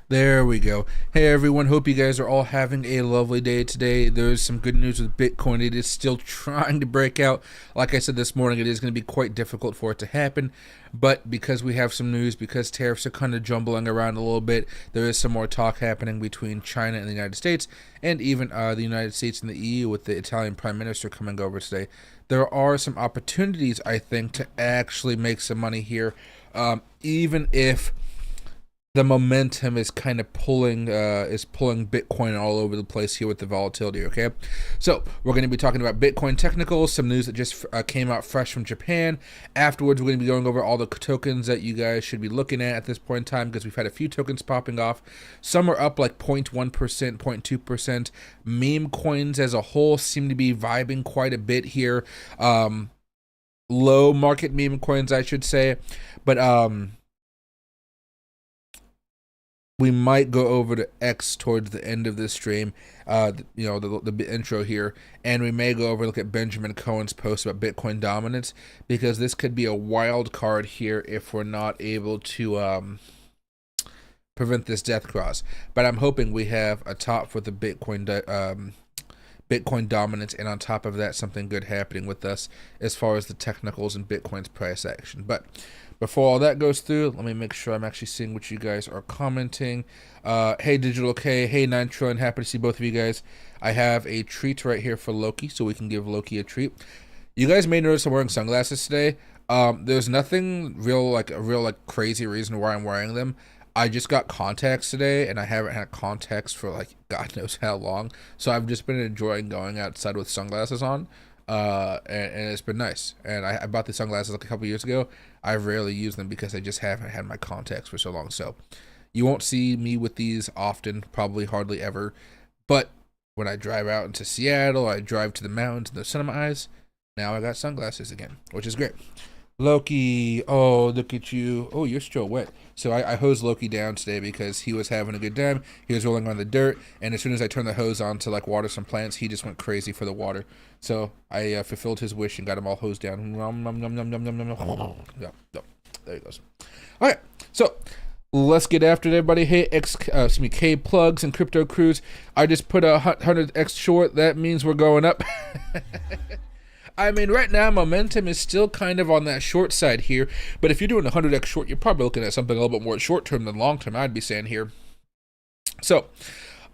There we go. Hey everyone, hope you guys are all having a lovely day today. There's some good news with Bitcoin. It is still trying to break out. Like I said this morning, it is going to be quite difficult for it to happen. But because we have some news, because tariffs are kind of jumbling around a little bit, there is some more talk happening between China and the United States, and even the United States and the EU with the Italian Prime Minister coming over today. There are some opportunities, I think, to actually make some money here, even if the momentum is kind of pulling Bitcoin all over the place here with the volatility. Okay, so we're going to be talking about Bitcoin technicals, some news that just came out fresh from Japan. Afterwards, we're going to be going over all the tokens that you guys should be looking at this point in time, because we've had a few tokens popping off. Some are up like 0.1%, 0.2%. Meme coins as a whole seem to be vibing quite a bit here. Low market meme coins, I should say, but we might go over to X towards the end of this stream, the intro here, and we may go over and look at Benjamin Cohen's post about Bitcoin dominance, because this could be a wild card here if we're not able to prevent this death cross. But I'm hoping we have a top for the Bitcoin dominance, and on top of that, something good happening with us as far as the technicals and Bitcoin's price action. But before all that goes through, let me make sure I'm actually seeing what you guys are commenting. Hey Digital K, hey 9 Trillion, happy to see both of you guys. I have a treat right here for Loki, so we can give Loki a treat. You guys may notice I'm wearing sunglasses today. There's nothing real crazy reason why I'm wearing them. I just got contacts today, and I haven't had contacts for like God knows how long. So I've just been enjoying going outside with sunglasses on. And it's been nice. And I bought these sunglasses like a couple years ago. I rarely use them because I just haven't had my contacts for so long. So you won't see me with these often, probably hardly ever. But when I drive out into Seattle, I drive to the mountains and the sun in my eyes, now I got sunglasses again, which is great. Loki, oh, look at you. Oh, you're still wet. So I hosed Loki down today because he was having a good time. He was rolling on the dirt, and as soon as I turned the hose on to like water some plants, he just went crazy for the water. So I fulfilled his wish and got him all hosed down. Yeah, there he goes. All right, so let's get after it, everybody. Hey, K plugs and crypto crews. I just put a 100x short. That means we're going up. I mean, right now, momentum is still kind of on that short side here. But if you're doing a 100x short, you're probably looking at something a little bit more short-term than long-term, I'd be saying here. So,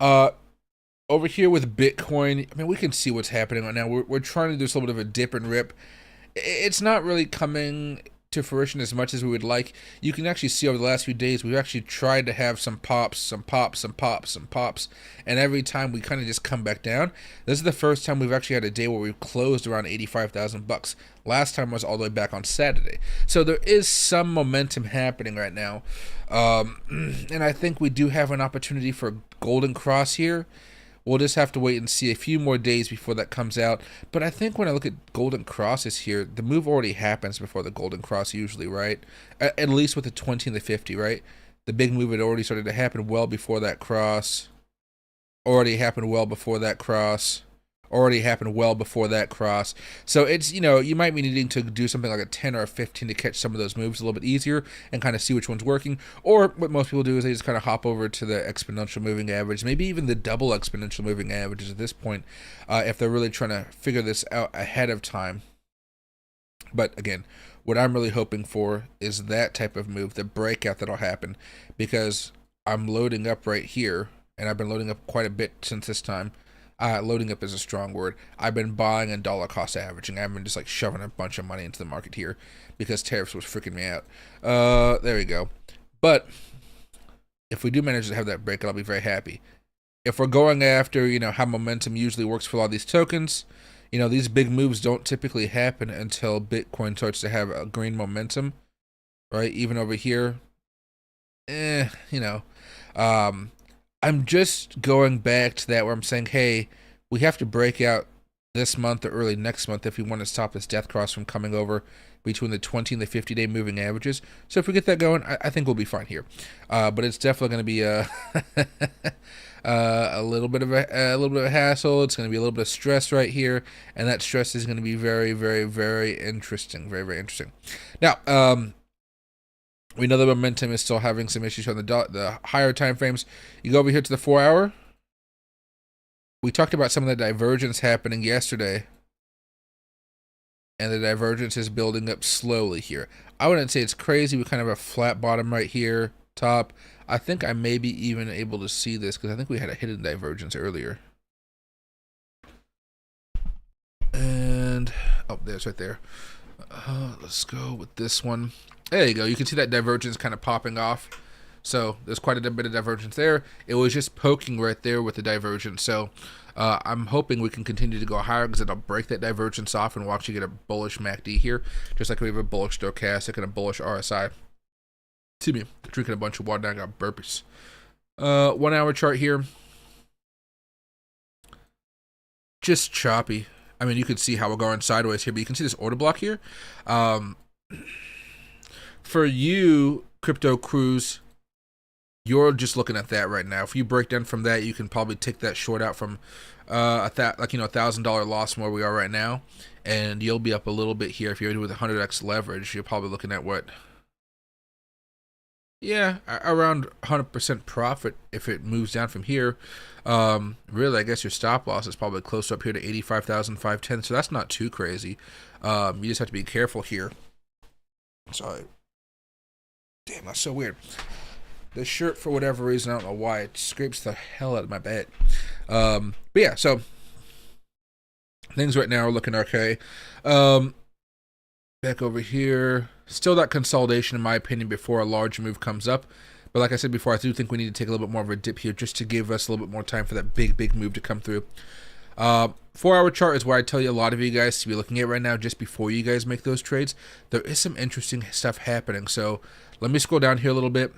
over here with Bitcoin, I mean, we can see what's happening right now. We're trying to do a little bit of a dip and rip. It's not really coming to fruition as much as we would like. You can actually see over the last few days, we've actually tried to have some pops, and every time we kind of just come back down. This is the first time we've actually had a day where we've closed around 85,000 bucks. Last time was all the way back on Saturday. So there is some momentum happening right now, and I think we do have an opportunity for a golden cross here. We'll just have to wait and see a few more days before that comes out. But I think when I look at golden crosses here, the move already happens before the golden cross usually, right? At least with the 20 and the 50, right? The big move had already started to happen well before that cross. Already happened well before that cross. So it's, you might be needing to do something like a 10 or a 15 to catch some of those moves a little bit easier and kind of see which one's working. Or what most people do is they just kind of hop over to the exponential moving average, maybe even the double exponential moving averages at this point, if they're really trying to figure this out ahead of time. But again, what I'm really hoping for is that type of move, the breakout that'll happen, because I'm loading up right here, and I've been loading up quite a bit since this time. Loading up is a strong word. I've been buying and dollar cost averaging. I've been just like shoving a bunch of money into the market here because tariffs was freaking me out. There we go. But if we do manage to have that breakout, I'll be very happy. If we're going after, how momentum usually works for all these tokens, these big moves don't typically happen until Bitcoin starts to have a green momentum, right? Even over here, I'm just going back to that where I'm saying, hey, we have to break out this month or early next month if we want to stop this death cross from coming over between the 20 and the 50-day moving averages. So if we get that going, I think we'll be fine here. But it's definitely going to be a little bit of a hassle. It's going to be a little bit of stress right here, and that stress is going to be very, very, very interesting. Very, very interesting. Now, We know the momentum is still having some issues on the higher time frames. You go over here to the 4 hour. We talked about some of the divergence happening yesterday, and the divergence is building up slowly here. I wouldn't say it's crazy. We kind of have a flat bottom right here, top. I think I may be even able to see this because I think we had a hidden divergence earlier. And, oh, there's right there. Let's go with this one. There you go. You can see that divergence kind of popping off. So there's quite a bit of divergence there. It was just poking right there with the divergence. So I'm hoping we can continue to go higher because it'll break that divergence off and we'll actually get a bullish MACD here. Just like we have a bullish stochastic and a bullish RSI. Excuse me. Drinking a bunch of water. I got burpees. 1 hour chart here. Just choppy. I mean, you can see how we're going sideways here, but you can see this order block here. For you, Crypto Cruise, you're just looking at that right now. If you break down from that, you can probably take that short out from $1,000 loss from where we are right now, and you'll be up a little bit here. If you're with 100x leverage, you're probably looking at what? Yeah, around 100% profit if it moves down from here. Really, I guess your stop loss is probably close up here to 85,510, so that's not too crazy. You just have to be careful here. Sorry. Damn, that's so weird. This shirt, for whatever reason, I don't know why, it scrapes the hell out of my bed. But yeah, so things right now are looking okay. Back over here, still that consolidation in my opinion before a large move comes up. But like I said before, I do think we need to take a little bit more of a dip here just to give us a little bit more time for that big move to come through. 4 hour chart is where I tell you a lot of you guys to be looking at right now just before you guys make those trades. There is some interesting stuff happening. So let me scroll down here a little bit.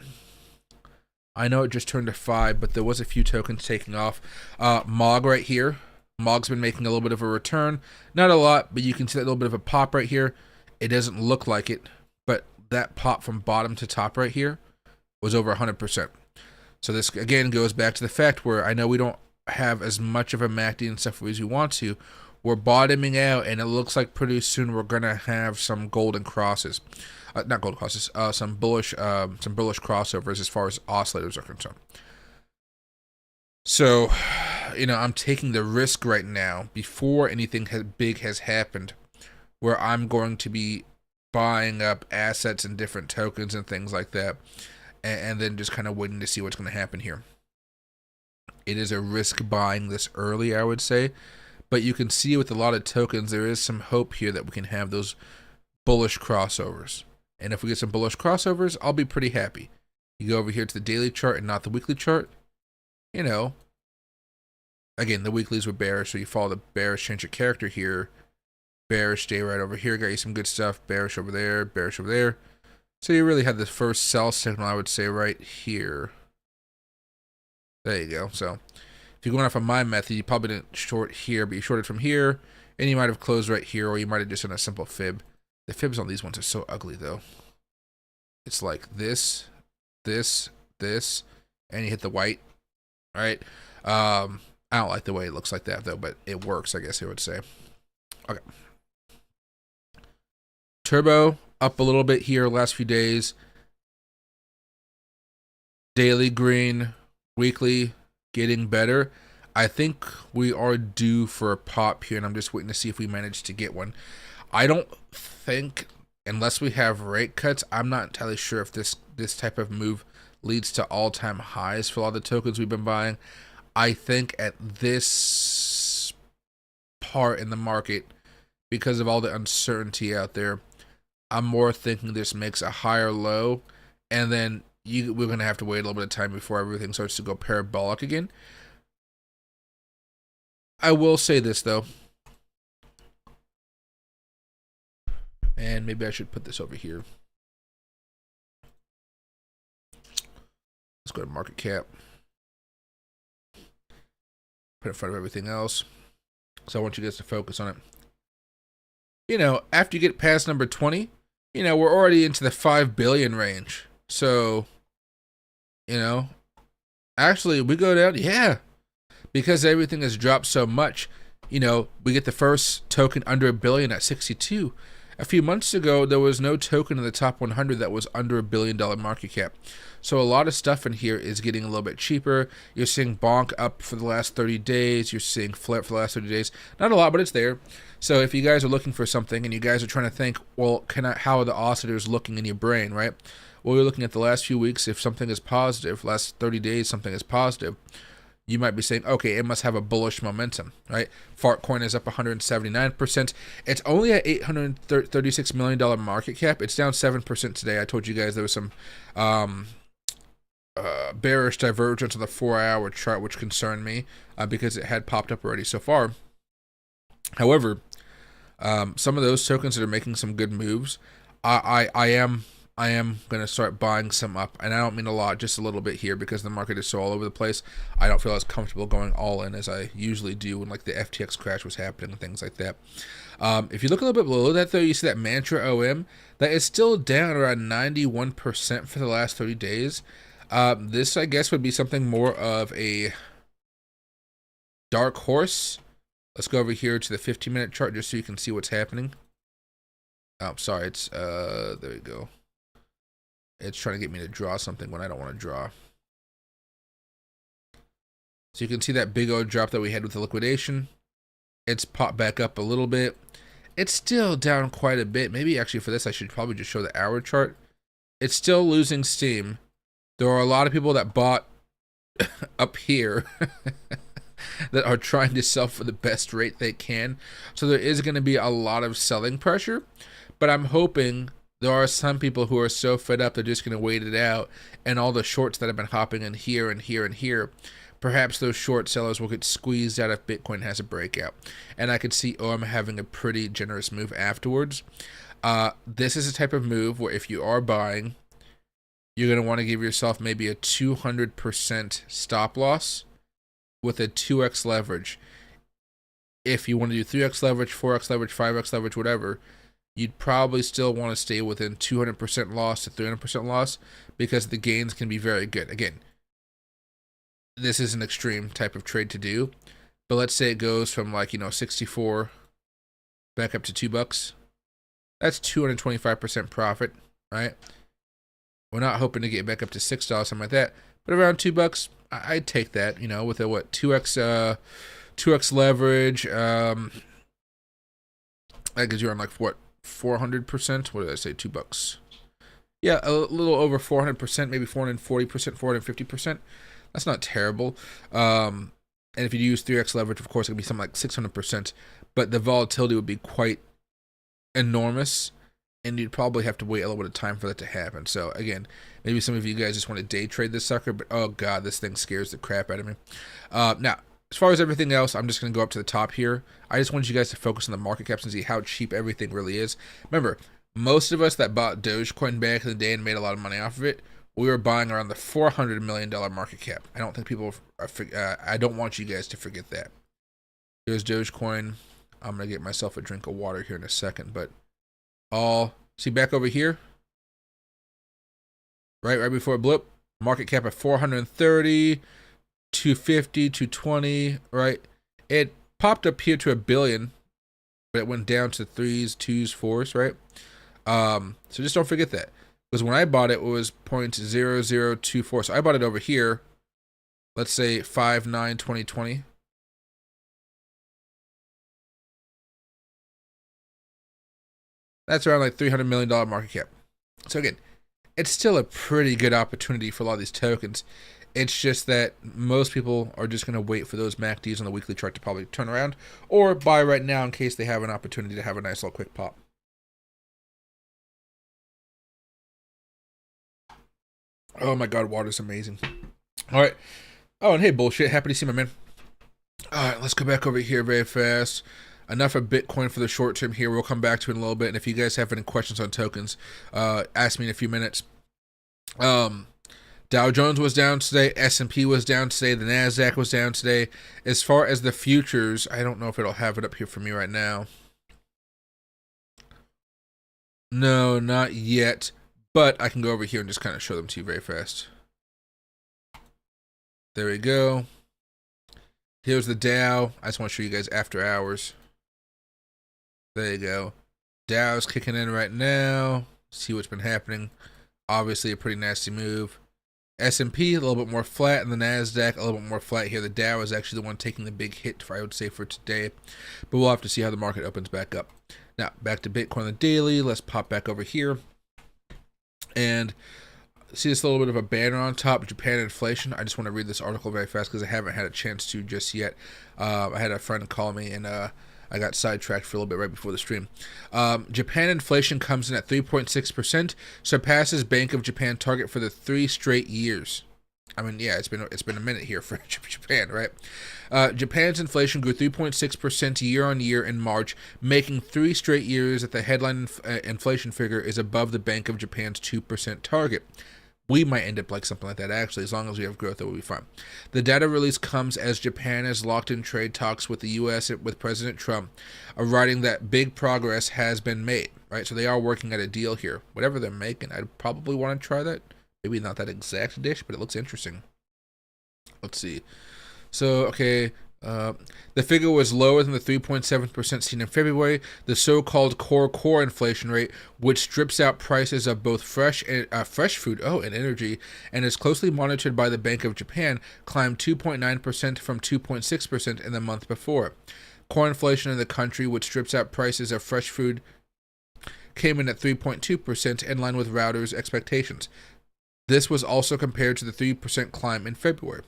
I know it just turned to 5, but there was a few tokens taking off. MOG right here. MOG's been making a little bit of a return. Not a lot, but you can see that little bit of a pop right here. It doesn't look like it, but that pop from bottom to top right here was over 100%. So this, again, goes back to the fact where I know we don't have as much of a MACD and stuff as we want to. We're bottoming out, and it looks like pretty soon we're going to have some golden crosses. Not gold crosses, some bullish crossovers as far as oscillators are concerned. So, you know, I'm taking the risk right now before anything big has happened, where I'm going to be buying up assets and different tokens and things like that, and then just kind of waiting to see what's going to happen here. It is a risk buying this early, I would say, but you can see with a lot of tokens, there is some hope here that we can have those bullish crossovers. And if we get some bullish crossovers, I'll be pretty happy. You go over here to the daily chart and not the weekly chart. You know, again, the weeklies were bearish, so you follow the bearish change of character here. Bearish stay right over here. Got you some good stuff. Bearish over there. Bearish over there. So you really had the first sell signal, I would say, right here. There you go. So if you're going off of my method, you probably didn't short here, but you shorted from here, and you might have closed right here, or you might have just done a simple fib. The fibs on these ones are so ugly, though. It's like this, this, this, and you hit the white, right? I don't like the way it looks like that, though, but it works, I guess I would say. Okay. Turbo up a little bit here last few days. Daily green, weekly getting better. I think we are due for a pop here, and I'm just waiting to see if we manage to get one. I don't think, unless we have rate cuts, I'm not entirely sure if this type of move leads to all-time highs for all the tokens we've been buying. I think at this part in the market, because of all the uncertainty out there, I'm more thinking this makes a higher low, and then we're going to have to wait a little bit of time before everything starts to go parabolic again. I will say this, though. And maybe I should put this over here. Let's go to market cap. Put it in front of everything else. So I want you guys to focus on it. You know, after you get past number 20, you know, we're already into the 5 billion range. So, you know, actually we go down, yeah, because everything has dropped so much. You know, we get the first token under $1 billion at 62. A few months ago, there was no token in the top 100 that was under $1 billion market cap. So a lot of stuff in here is getting a little bit cheaper. You're seeing Bonk up for the last 30 days. You're seeing Flip for the last 30 days. Not a lot, but it's there. So if you guys are looking for something and you guys are trying to think, well, how are the oscillators looking in your brain, right? Well, you're looking at the last few weeks. If something is positive, last 30 days, something is positive, you might be saying, okay, it must have a bullish momentum, right? Fartcoin is up 179%. It's only at $836 million market cap. It's down 7% today. I told you guys there was some bearish divergence on the 4-hour chart, which concerned me because it had popped up already so far. However, some of those tokens that are making some good moves, I am going to start buying some up, and I don't mean a lot, just a little bit here, because the market is so all over the place. I don't feel as comfortable going all in as I usually do when like the FTX crash was happening and things like that. If you look a little bit below that though, you see that Mantra OM, that is still down around 91% for the last 30 days. This, I guess, would be something more of a dark horse. Let's go over here to the 15-minute chart just so you can see what's happening. Oh, sorry, it's, there we go. It's trying to get me to draw something when I don't want to draw. So you can see that big old drop that we had with the liquidation. It's popped back up a little bit. It's still down quite a bit. Maybe actually for this I should probably just show the hour chart. It's still losing steam. There are a lot of people that bought up here that are trying to sell for the best rate they can. So there is going to be a lot of selling pressure. But I'm hoping there are some people who are so fed up they're just going to wait it out, and all the shorts that have been hopping in here and here and here, perhaps those short sellers will get squeezed out if Bitcoin has a breakout. And I could see OM having a pretty generous move afterwards. This is a type of move where if you are buying, you're going to want to give yourself maybe a 200% stop loss with a 2x leverage. If you want to do 3x leverage, 4x leverage, 5x leverage, whatever, you'd probably still want to stay within 200% loss to 300% loss, because the gains can be very good. Again, this is an extreme type of trade to do, but let's say it goes from, like, 64 back up to $2. That's 225% profit, right? We're not hoping to get back up to $6, something like that, but around $2, I'd take that, with a 2x leverage. That gives you around, like, what, 400%? What did I say? $2. Yeah, a little over 400%, maybe 440%, 450%. That's not terrible. And if you use 3x leverage, of course, it would be something like 600%. But the volatility would be quite enormous, and you'd probably have to wait a little bit of time for that to happen. So again, maybe some of you guys just want to day trade this sucker, but oh god, this thing scares the crap out of me. Now, as far as everything else, I'm just going to go up to the top here. I just wanted you guys to focus on the market caps and see how cheap everything really is. Remember, most of us that bought Dogecoin back in the day and made a lot of money off of it, we were buying around the $400 million market cap. I don't think people I don't want you guys to forget that. Here's Dogecoin. I'm going to get myself a drink of water here in a second, but see back over here, right before a blip, market cap at 430, 250, 220, right? It popped up here to $1 billion, but it went down to 3s, 2s, 4s, right? So just don't forget that, because when I bought it, it was 0.0024. So I bought it over here, let's say 5/9/2020. That's around like $300 million market cap. So again, it's still a pretty good opportunity for a lot of these tokens. It's just that most people are just going to wait for those MACDs on the weekly chart to probably turn around, or buy right now in case they have an opportunity to have a nice little quick pop. Oh my god, water's amazing. Alright. Oh, and hey, bullshit. Happy to see my man. Alright, let's go back over here very fast. Enough of Bitcoin for the short term here. We'll come back to it in a little bit. And if you guys have any questions on tokens, ask me in a few minutes. Dow Jones was down today. S&P was down today. The NASDAQ was down today. As far as the futures, I don't know if it'll have it up here for me right now. No, not yet. But I can go over here and just kind of show them to you very fast. There we go. Here's the Dow. I just want to show you guys after hours. There you go. Dow's kicking in right now. See what's been happening. Obviously a pretty nasty move. S&P a little bit more flat, and the Nasdaq a little bit more flat here. The Dow is actually the one taking the big hit, I would say, for today, but we'll have to see how the market opens back up. Now back to Bitcoin on the daily. Let's pop back over here and see this little bit of a banner on top, Japan inflation. I just want to read this article very fast because I haven't had a chance to just yet. I had a friend call me and I got sidetracked for a little bit right before the stream. Japan inflation comes in at 3.6%, surpasses Bank of Japan target for the 3 straight years. I mean, yeah, it's been a minute here for Japan, right? Japan's inflation grew 3.6% year on year in March, making 3 straight years that the headline inflation figure is above the Bank of Japan's 2% target. We might end up like something like that, actually. As long as we have growth, it will be fine. The data release comes as Japan has locked in trade talks with the U.S. with President Trump, writing that big progress has been made, right? So they are working at a deal here. Whatever they're making, I'd probably want to try that. Maybe not that exact dish, but it looks interesting. Let's see. So, okay, the figure was lower than the 3.7% seen in February. The so-called core inflation rate, which strips out prices of both fresh food and energy, and is closely monitored by the Bank of Japan, climbed 2.9% from 2.6% in the month before. Core inflation in the country, which strips out prices of fresh food, came in at 3.2%, in line with Reuters' expectations. This was also compared to the 3% climb in February.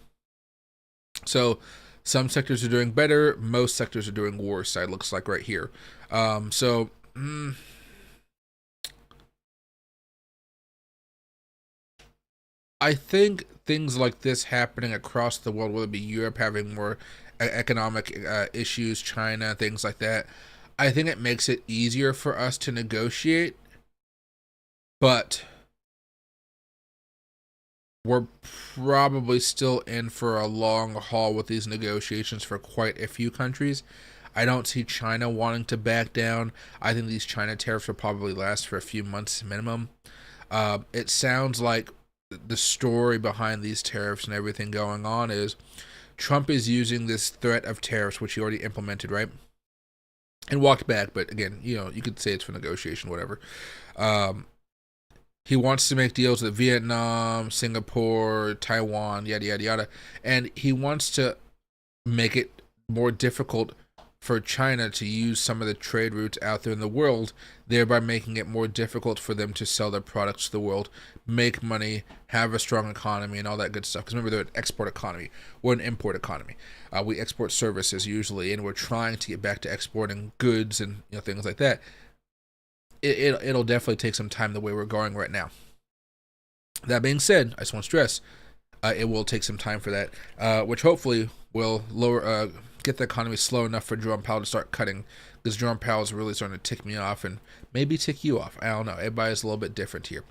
So some sectors are doing better. Most sectors are doing worse, it looks like right here. I think things like this happening across the world, whether it be Europe having more economic issues, China, things like that, I think it makes it easier for us to negotiate. But we're probably still in for a long haul with these negotiations for quite a few countries. I don't see China wanting to back down. I think these China tariffs will probably last for a few months minimum. It sounds like the story behind these tariffs and everything going on is Trump is using this threat of tariffs, which he already implemented, right? And walked back, but again, you could say it's for negotiation, whatever. He wants to make deals with Vietnam, Singapore, Taiwan, yada, yada, yada. And he wants to make it more difficult for China to use some of the trade routes out there in the world, thereby making it more difficult for them to sell their products to the world, make money, have a strong economy, and all that good stuff. Because remember, they're an export economy. We're an import economy. We export services usually, and we're trying to get back to exporting goods and things like that. It'll definitely take some time the way we're going right now. That being said, I just want to stress, it will take some time for that, which hopefully will get the economy slow enough for Jerome Powell to start cutting, because Jerome Powell is really starting to tick me off and maybe tick you off. I don't know. Everybody's a little bit different here.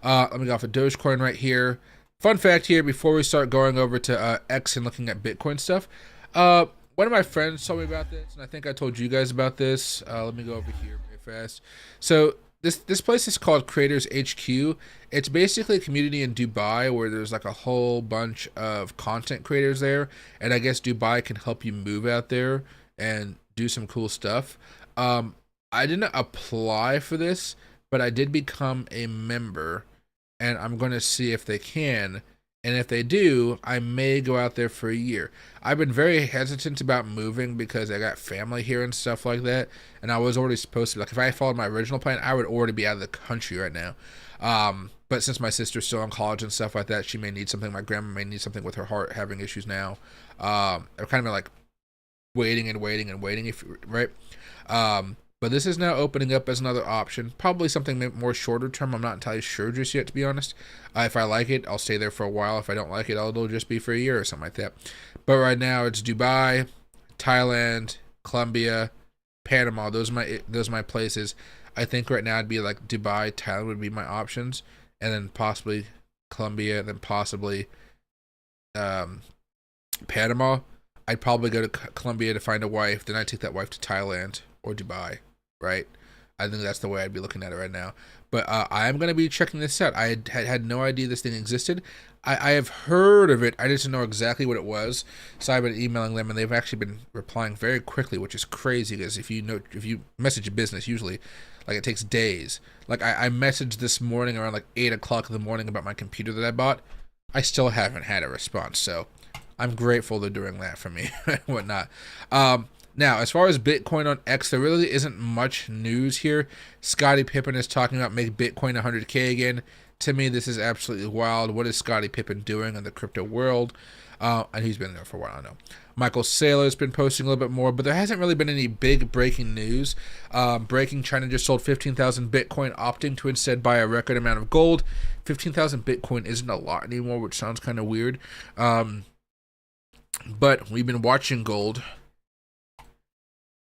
Let me go off of Dogecoin right here. Fun fact here before we start going over to X and looking at Bitcoin stuff. One of my friends told me about this, and I think I told you guys about this. Let me go over here very fast. So this place is called Creators HQ. It's basically a community in Dubai where there's like a whole bunch of content creators there, and I guess Dubai can help you move out there and do some cool stuff. I didn't apply for this, but I did become a member, and I'm going to see if they can. And if they do, I may go out there for a year. I've been very hesitant about moving because I got family here and stuff like that. And I was already supposed to be, like, if I followed my original plan, I would already be out of the country right now. But since my sister's still in college and stuff like that, she may need something. My grandma may need something with her heart having issues now. I've kind of been like waiting, right? But this is now opening up as another option. Probably something more shorter term. I'm not entirely sure just yet, to be honest. If I like it, I'll stay there for a while. If I don't like it, it'll just be for a year or something like that. But right now, it's Dubai, Thailand, Colombia, Panama. Those are my places. I think right now it'd be like Dubai, Thailand would be my options, and then possibly Colombia, and then possibly Panama. I'd probably go to Colombia to find a wife. Then I'd take that wife to Thailand or Dubai. Right? I think that's the way I'd be looking at it right now. But I am going to be checking this out. I had no idea this thing existed. I have heard of it. I just didn't know exactly what it was. So I've been emailing them, and they've actually been replying very quickly, which is crazy. Because if you message a business, usually, like, it takes days. Like I messaged this morning around like 8 o'clock in the morning about my computer that I bought. I still haven't had a response. So I'm grateful they're doing that for me and whatnot. Now, as far as Bitcoin on X, there really isn't much news here. Scottie Pippen is talking about make Bitcoin 100K again. To me, this is absolutely wild. What is Scottie Pippen doing in the crypto world? And he's been there for a while, I know. Michael Saylor's been posting a little bit more, but there hasn't really been any big breaking news. China just sold 15,000 Bitcoin, opting to instead buy a record amount of gold. 15,000 Bitcoin isn't a lot anymore, which sounds kind of weird. But we've been watching gold.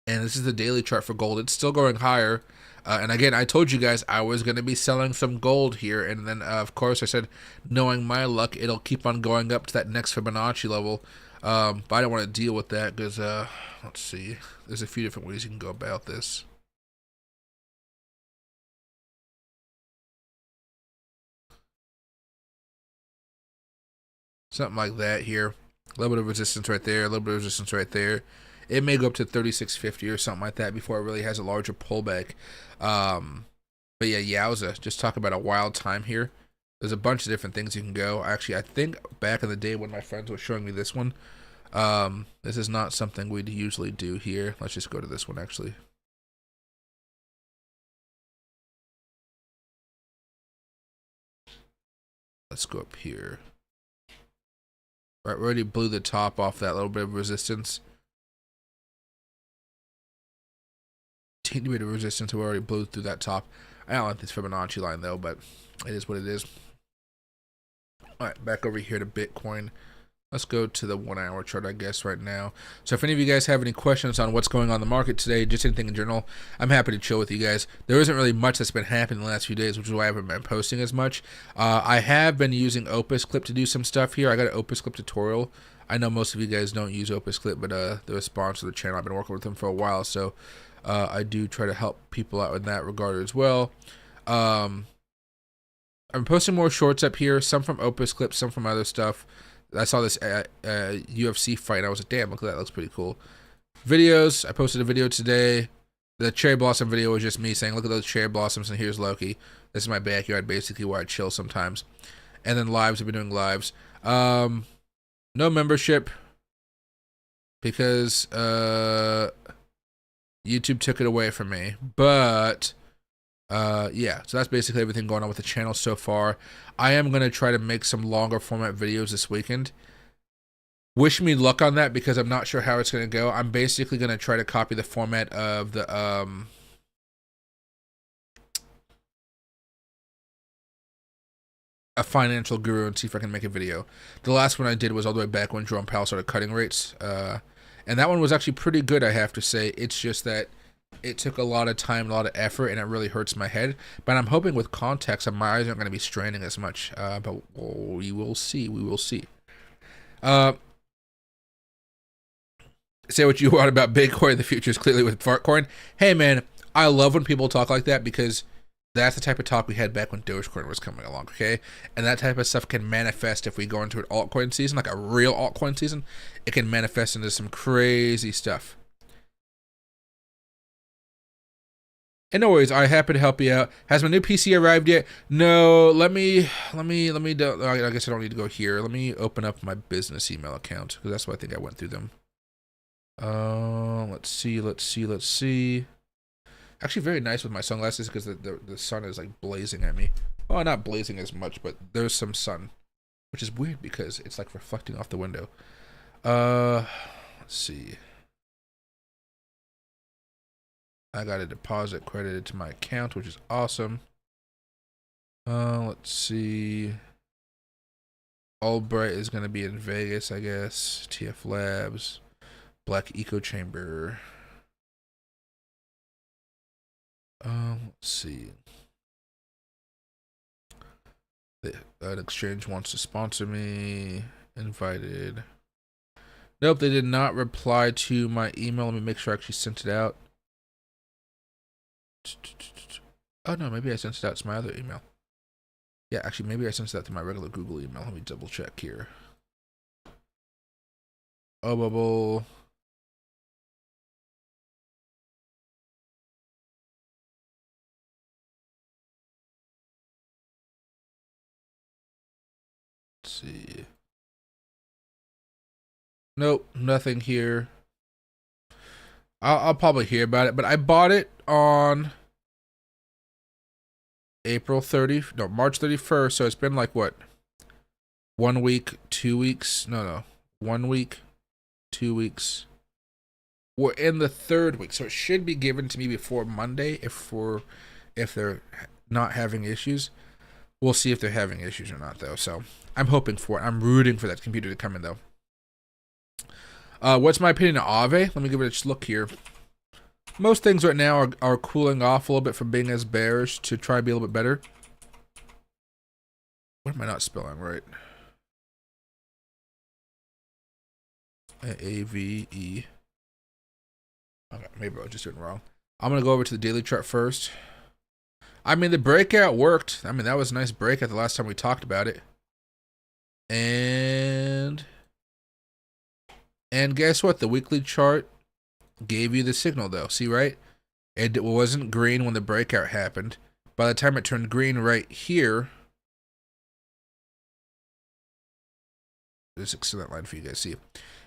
And this is the daily chart for gold. It's still going higher. And again, I told you guys I was going to be selling some gold here. And then, of course, I said, knowing my luck, it'll keep on going up to that next Fibonacci level. But I don't want to deal with that because, let's see. There's a few different ways you can go about this. Something like that here. A little bit of resistance right there. A little bit of resistance right there. It may go up to 3650 or something like that before it really has a larger pullback. But yeah, yowza. Just talk about a wild time here. There's a bunch of different things you can go. Actually, I think back in the day when my friends were showing me this one, this is not something we'd usually do here. Let's just go to this one, actually. Let's go up here. Right, we already blew the top off that little bit of resistance. Teeny bit of resistance, we already blew through that top. I don't like this Fibonacci line though, but it is what it is. Alright, back over here to Bitcoin. Let's go to the 1 hour chart, I guess, right now. So if any of you guys have any questions on what's going on in the market today, just anything in general, I'm happy to chill with you guys. There isn't really much that's been happening in the last few days, which is why I haven't been posting as much. I have been using Opus Clip to do some stuff here. I got an Opus Clip tutorial. I know most of you guys don't use Opus Clip, but they're a sponsor of the channel. I've been working with them for a while, so I do try to help people out in that regard as well. I'm posting more shorts up here, some from Opus Clip, some from other stuff. I saw this UFC fight, and I was like, damn, look at that, looks pretty cool. Videos, I posted a video today. The cherry blossom video was just me saying, look at those cherry blossoms, and here's Loki. This is my backyard, basically, where I chill sometimes. And then lives, I've been doing lives. No membership, because YouTube took it away from me. But yeah, so that's basically everything going on with the channel so far. I am going to try to make some longer format videos this weekend. Wish me luck on that because I'm not sure how it's going to go. I'm basically going to try to copy the format of the a financial guru and see if I can make a video. The last one I did was all the way back when Jerome Powell started cutting rates. And that one was actually pretty good, I have to say. It's just that it took a lot of time, a lot of effort, and it really hurts my head. But I'm hoping with context, my eyes aren't going to be straining as much. But we will see. We will see. Say what you want about Bitcoin. The future is clearly with Fartcoin. Hey, man, I love when people talk like that because that's the type of talk we had back when Dogecoin was coming along, okay? And that type of stuff can manifest if we go into an altcoin season, like a real altcoin season. It can manifest into some crazy stuff. And no worries, I'm happy to help you out. Has my new PC arrived yet? No, let me I guess I don't need to go here. Let me open up my business email account, because that's what I think I went through them. Let's see. Actually, very nice with my sunglasses, because the sun is like blazing at me. Well, not blazing as much, but there's some sun, which is weird because it's like reflecting off the window. Let's see. I got a deposit credited to my account, which is awesome. Let's see. Albright is going to be in Vegas, I guess. TF Labs. Black Echo Chamber. Let's see. An exchange wants to sponsor me. Invited. Nope, they did not reply to my email. Let me make sure I actually sent it out. Oh no, maybe I sent it out to my other email. Yeah, actually, maybe I sent it out to my regular Google email. Let me double check here. Oh, bubble. Let's see. Nope, nothing here. I'll probably hear about it, but I bought it on March 31st. So it's been like what? 1 week, 2 weeks? No. 1 week, 2 weeks. We're in the third week, so it should be given to me before Monday if they're not having issues. We'll see if they're having issues or not, though. So I'm hoping for it. I'm rooting for that computer to come in, though. What's my opinion of AAVE? Let me give it a look here. Most things right now are cooling off a little bit from being as bearish to try to be a little bit better. What am I not spelling right? AAVE. Okay, maybe I was just doing it wrong. I'm going to go over to the daily chart first. I mean, the breakout worked. I mean, that was a nice breakout the last time we talked about it. And guess what? The weekly chart gave you the signal, though. See, right? It wasn't green when the breakout happened. By the time it turned green right here, there's an excellent line for you guys to see.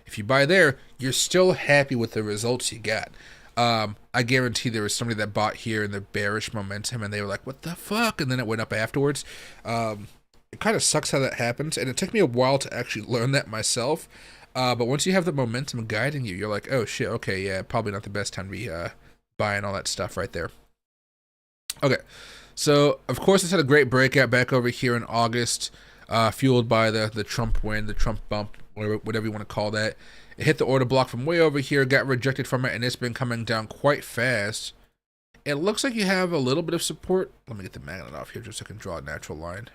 If you buy there, you're still happy with the results you got. I guarantee there was somebody that bought here in the bearish momentum, and they were like, "What the fuck?" And then it went up afterwards. It kind of sucks how that happens, and it took me a while to actually learn that myself. But once you have the momentum guiding you, you're like, "Oh shit, okay, yeah, probably not the best time to be buying all that stuff right there." Okay, so of course, it's had a great breakout back over here in August, fueled by the Trump win, the Trump bump, whatever you want to call that. It hit the order block from way over here, got rejected from it, and it's been coming down quite fast. It looks like you have a little bit of support. Let me get the magnet off here just so I can draw a natural line.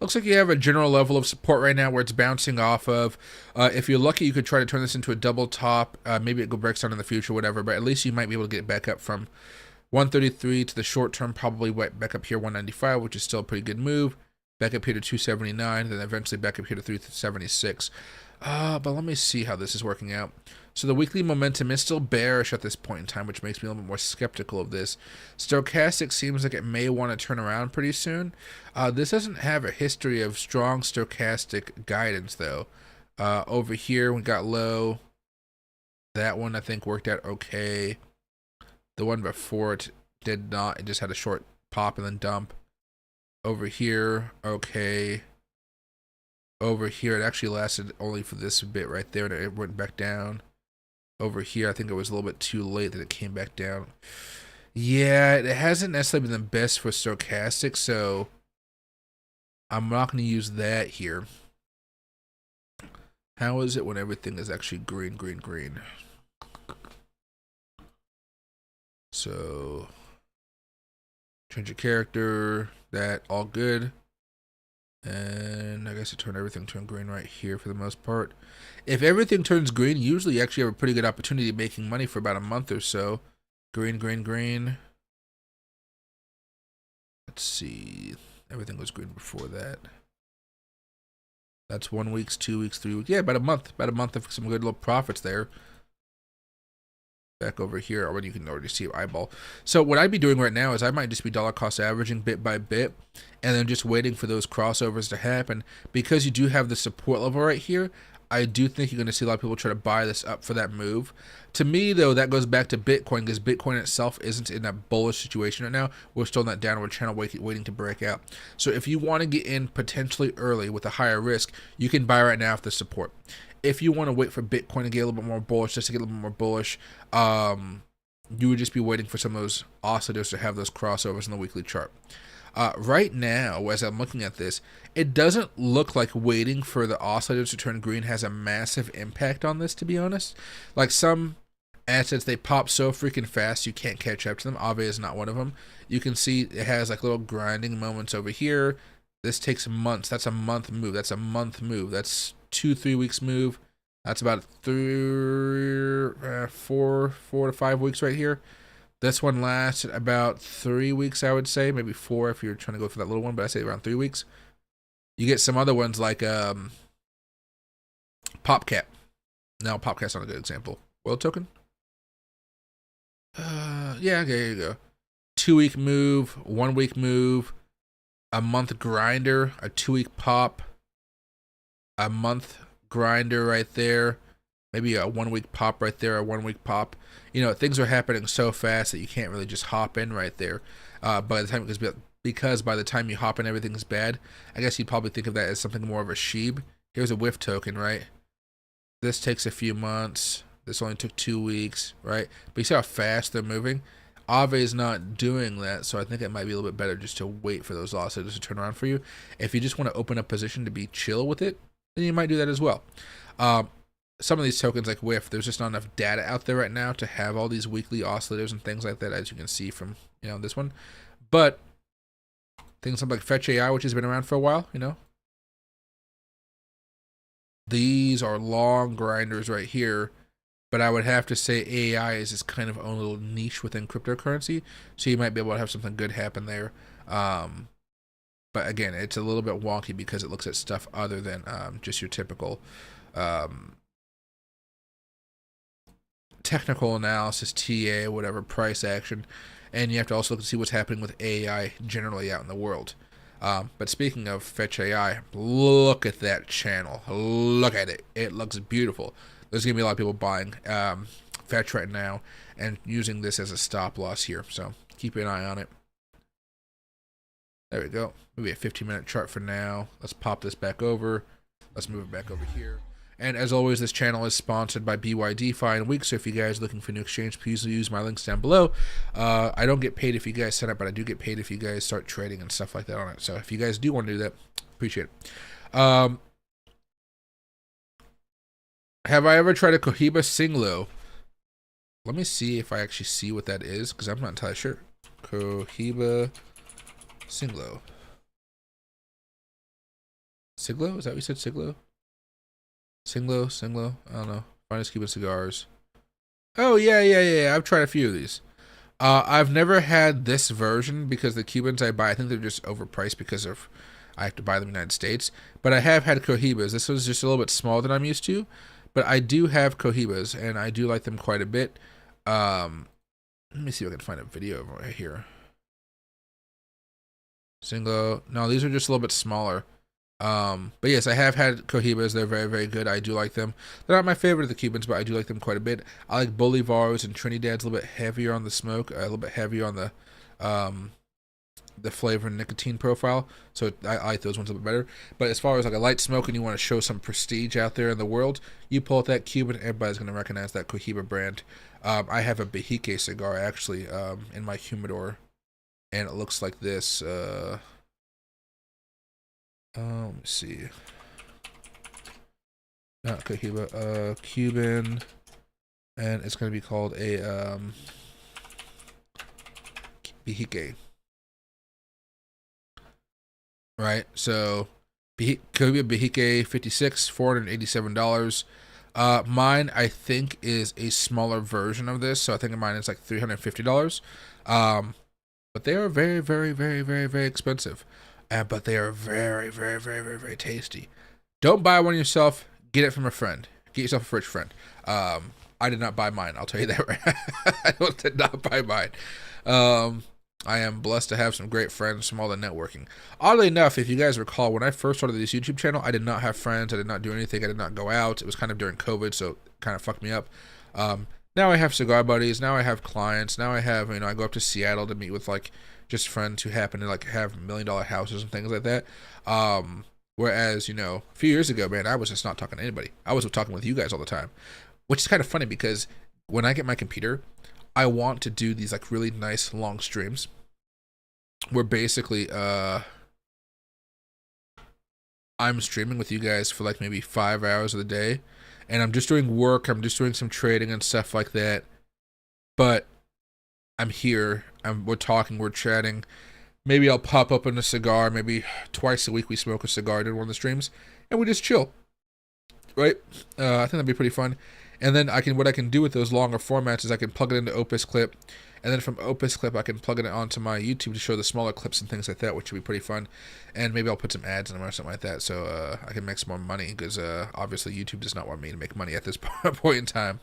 Looks like you have a general level of support right now where it's bouncing off of. If you're lucky, you could try to turn this into a double top. Maybe it breaks down in the future, whatever, but at least you might be able to get back up from 133 to the short term, probably back up here 195, which is still a pretty good move. Back up here to 279, then eventually back up here to 376. But let me see how this is working out. So the weekly momentum is still bearish at this point in time, which makes me a little bit more skeptical of this. Stochastic seems like it may want to turn around pretty soon. This doesn't have a history of strong stochastic guidance, though. Over here, we got low. That one, I think, worked out okay. The one before it did not. It just had a short pop and then dump. Over here, okay. Over here, it actually lasted only for this bit right there, and it went back down. Over here, I think it was a little bit too late that it came back down. Yeah, it hasn't necessarily been the best for stochastic, so I'm not going to use that here. How is it when everything is actually green, green, green? So, change your character, that, all good. And I guess it turned green right here for the most part. If everything turns green, usually you actually have a pretty good opportunity of making money for about a month or so. Green, green, green. Let's see. Everything was green before that. That's 1 week, 2 weeks, 3 weeks. Yeah, about a month. About a month of some good little profits there. Back over here, already you can already see eyeball. So what I'd be doing right now is I might just be dollar cost averaging bit by bit, and then just waiting for those crossovers to happen. Because you do have the support level right here, I do think you're going to see a lot of people try to buy this up for that move. To me, though, that goes back to Bitcoin, because Bitcoin itself isn't in a bullish situation right now. We're still in that downward channel waiting to break out. So if you want to get in potentially early with a higher risk, you can buy right now for the support. If you want to wait for Bitcoin to get a little bit more bullish, just to get a little bit more bullish, you would just be waiting for some of those oscillators to have those crossovers in the weekly chart. Right now, as I'm looking at this, it doesn't look like waiting for the oscillators to turn green has a massive impact on this, to be honest. Like some assets, they pop so freaking fast you can't catch up to them. AAVE is not one of them. You can see it has like little grinding moments over here. This takes months. That's a month move. That's a month move. That's 2-3 weeks move. That's about 4 to 5 weeks right here. This one lasted about 3 weeks, I would say, maybe 4 if you're trying to go for that little one, but I say around 3 weeks. You get some other ones like PopCap. No, PopCat's not a good example. World token? Yeah, okay, here you go. 2 week move, 1 week move, a month grinder, a 2 week pop, a month grinder right there, maybe a 1 week pop right there, a 1 week pop. You know, things are happening so fast that you can't really just hop in right there. By the time, because by the time you hop in, everything's bad. I guess you'd probably think of that as something more of a sheeb. Here's a whiff token, right? This takes a few months. This only took 2 weeks, right? But you see how fast they're moving? AAVE is not doing that, so I think it might be a little bit better just to wait for those oscillators to turn around for you. If you just want to open up position to be chill with it, then you might do that as well. Some of these tokens like whiff, there's just not enough data out there right now to have all these weekly oscillators and things like that, as you can see from, you know, this one. But things like Fetch AI, which has been around for a while, you know, these are long grinders right here. But I would have to say AI is this kind of own little niche within cryptocurrency, so you might be able to have something good happen there. But again, it's a little bit wonky because it looks at stuff other than just your typical technical analysis, TA, whatever, price action. And you have to also look to see what's happening with AI generally out in the world. But speaking of Fetch AI, look at that channel. Look at it. It looks beautiful. There's going to be a lot of people buying Fetch right now and using this as a stop loss here. So keep an eye on it. There we go. Maybe a 15-minute chart for now. Let's pop this back over. Let's move it back over here. And as always, this channel is sponsored by BYDeFi and Week. So if you guys are looking for new exchange, please use my links down below. I don't get paid if you guys sign up, but I do get paid if you guys start trading and stuff like that on it. So if you guys do want to do that, appreciate it. Have I ever tried a Cohiba Singlo? Let me see if I actually see what that is, because I'm not entirely sure. Cohiba Singlo. Siglo? Is that what you said, Siglo? Singlo? I don't know. Finest Cuban cigars. Oh, yeah. I've tried a few of these. I've never had this version because the Cubans I buy, I think they're just overpriced because of I have to buy them in the United States. But I have had Cohibas. This was just a little bit smaller than I'm used to. But I do have Cohibas, and I do like them quite a bit. Let me see if I can find a video right here. Singlo. No, these are just a little bit smaller. But yes, I have had Cohibas. They're very, very good. I do like them. They're not my favorite of the Cubans, but I do like them quite a bit. I like Bolivars and Trinidad's a little bit heavier on the smoke, a little bit heavier on the flavor and nicotine profile, so I like those ones a little bit better. But as far as like a light smoke and you want to show some prestige out there in the world, you pull out that Cuban, everybody's going to recognize that Cohiba brand. I have a Behique cigar actually in my humidor, and it looks like this. Let me see. Not Cohiba, Cuban, and it's going to be called a Behique. Right, so Cohiba Behique 56, $487. Mine I think is a smaller version of this, so I think mine is like $350. But they are very, very, very, very, very expensive. But they are very, very, very, very, very tasty. Don't buy one yourself. Get it from a friend. Get yourself a rich friend. I did not buy mine. I'll tell you that right. I did not buy mine. I am blessed to have some great friends from all the networking. Oddly enough, if you guys recall, when I first started this YouTube channel, I did not have friends. I did not do anything. I did not go out. It was kind of during COVID, so it kind of fucked me up. Now I have cigar buddies. Now I have clients. Now I have, I go up to Seattle to meet with like just friends who happen to like have $1 million houses and things like that. Whereas, a few years ago, man, I was just not talking to anybody. I was talking with you guys all the time, which is kind of funny because when I get my computer, I want to do these like really nice long streams where basically I'm streaming with you guys for like maybe 5 hours of the day, and I'm just doing work, I'm just doing some trading and stuff like that, but I'm here, we're talking, we're chatting. Maybe I'll pop up in a cigar, maybe twice a week we smoke a cigar during one of the streams, and we just chill, right? I think that'd be pretty fun. And then what I can do with those longer formats is I can plug it into Opus Clip, And then from Opus Clip, I can plug it onto my YouTube to show the smaller clips and things like that, which would be pretty fun. And maybe I'll put some ads in them or something like that, so I can make some more money, because obviously YouTube does not want me to make money at this point in time.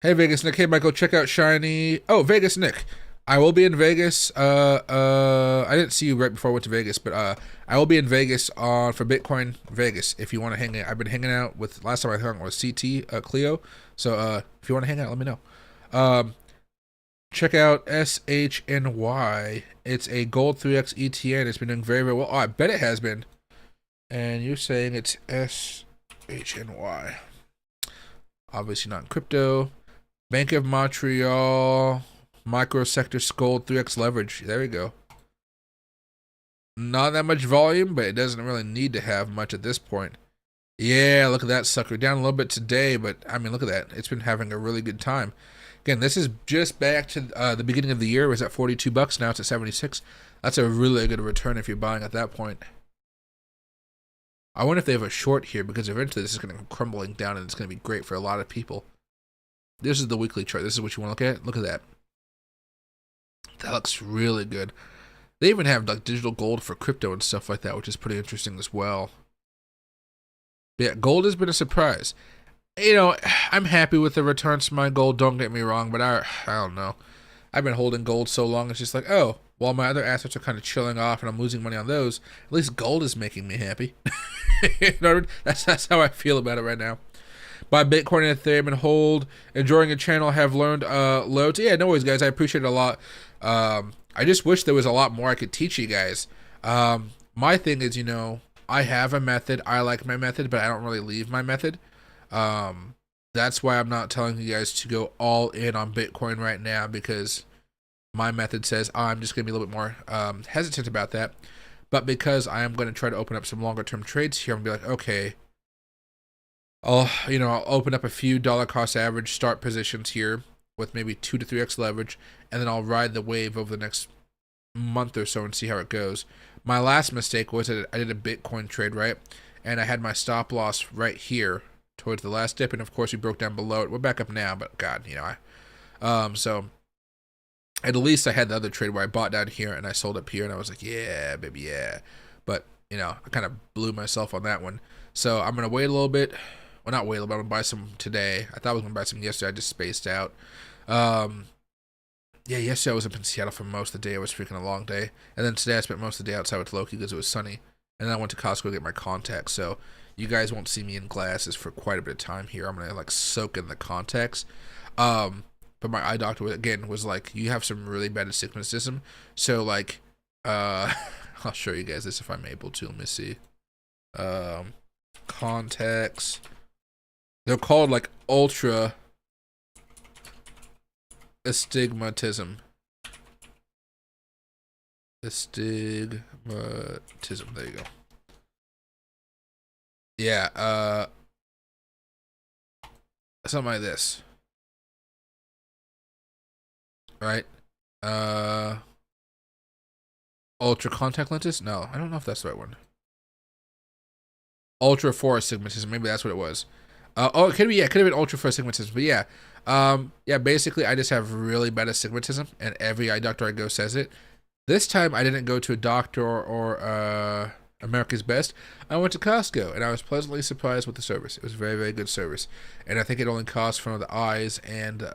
Hey, Vegas Nick. Hey, Michael. Check out Shiny. Oh, Vegas Nick. I will be in Vegas. I didn't see you right before I went to Vegas, but I will be in Vegas for Bitcoin Vegas. If you want to hang out, I've been hanging out with, last time I hung out with CT Cleo. So if you want to hang out, let me know. Check out SHNY. It's a gold 3x ETN. It's been doing very, very well. Oh, I bet it has been. And you're saying it's SHNY. Obviously not in crypto. Bank of Montreal. Microsector gold 3x leverage. There we go. Not that much volume, but it doesn't really need to have much at this point. Yeah, look at that sucker. Down a little bit today, but I mean, look at that. It's been having a really good time. Again, this is just back to the beginning of the year. It was at 42 bucks. Now it's at 76. That's a really good return if you're buying at that point. I wonder if they have a short here, because eventually this is going to come crumbling down and it's going to be great for a lot of people. This is the weekly chart. This is what you want to look at. Look at that. That looks really good. They even have like digital gold for crypto and stuff like that, which is pretty interesting as well. But yeah, gold has been a surprise. You know, I'm happy with the returns to my gold, don't get me wrong, but I don't know. I've been holding gold so long, it's just like, oh, while my other assets are kind of chilling off and I'm losing money on those, at least gold is making me happy. You know what I mean? That's how I feel about it right now. Buy Bitcoin and Ethereum and hold. Enjoying your channel, have learned loads. Yeah, no worries, guys. I appreciate it a lot. I just wish there was a lot more I could teach you guys. My thing is, you know, I have a method. I like my method, but I don't really leave my method. That's why I'm not telling you guys to go all in on Bitcoin right now, because my method says I'm just going to be a little bit more hesitant about that. But because I am going to try to open up some longer term trades here, I'm going to be like, okay, I'll open up a few dollar cost average start positions here with maybe 2 to 3x leverage, and then I'll ride the wave over the next month or so and see how it goes. My last mistake was that I did a Bitcoin trade, right? And I had my stop loss right here towards the last dip, and of course we broke down below it. We're back up now, but God, you know, so at least I had the other trade where I bought down here and I sold up here, and I was like, yeah, baby, yeah. But, you know, I kind of blew myself on that one. So I'm going to wait a little bit. Well, not wait a little bit. I'm going to buy some today. I thought I was going to buy some yesterday. I just spaced out. Yeah, yesterday I was up in Seattle for most of the day. It was freaking a long day. And then today I spent most of the day outside with Loki because it was sunny. And then I went to Costco to get my contacts. So you guys won't see me in glasses for quite a bit of time here. I'm going to like soak in the contacts. But my eye doctor, again, was like, you have some really bad astigmatism. So like, I'll show you guys this if I'm able to. Let me see. Contacts. They're called like ultra astigmatism. Astigmatism. There you go. Yeah, something like this. Right? Ultra contact lenses? No, I don't know if that's the right one. Ultra for astigmatism. Maybe that's what it was. Oh, it could be, yeah, it could have been ultra for astigmatism, but yeah. Yeah, basically I just have really bad astigmatism, and every eye doctor I go says it. This time I didn't go to a doctor or America's Best. I went to Costco, and I was pleasantly surprised with the service. It was very, very good service. And I think it only cost for the eyes and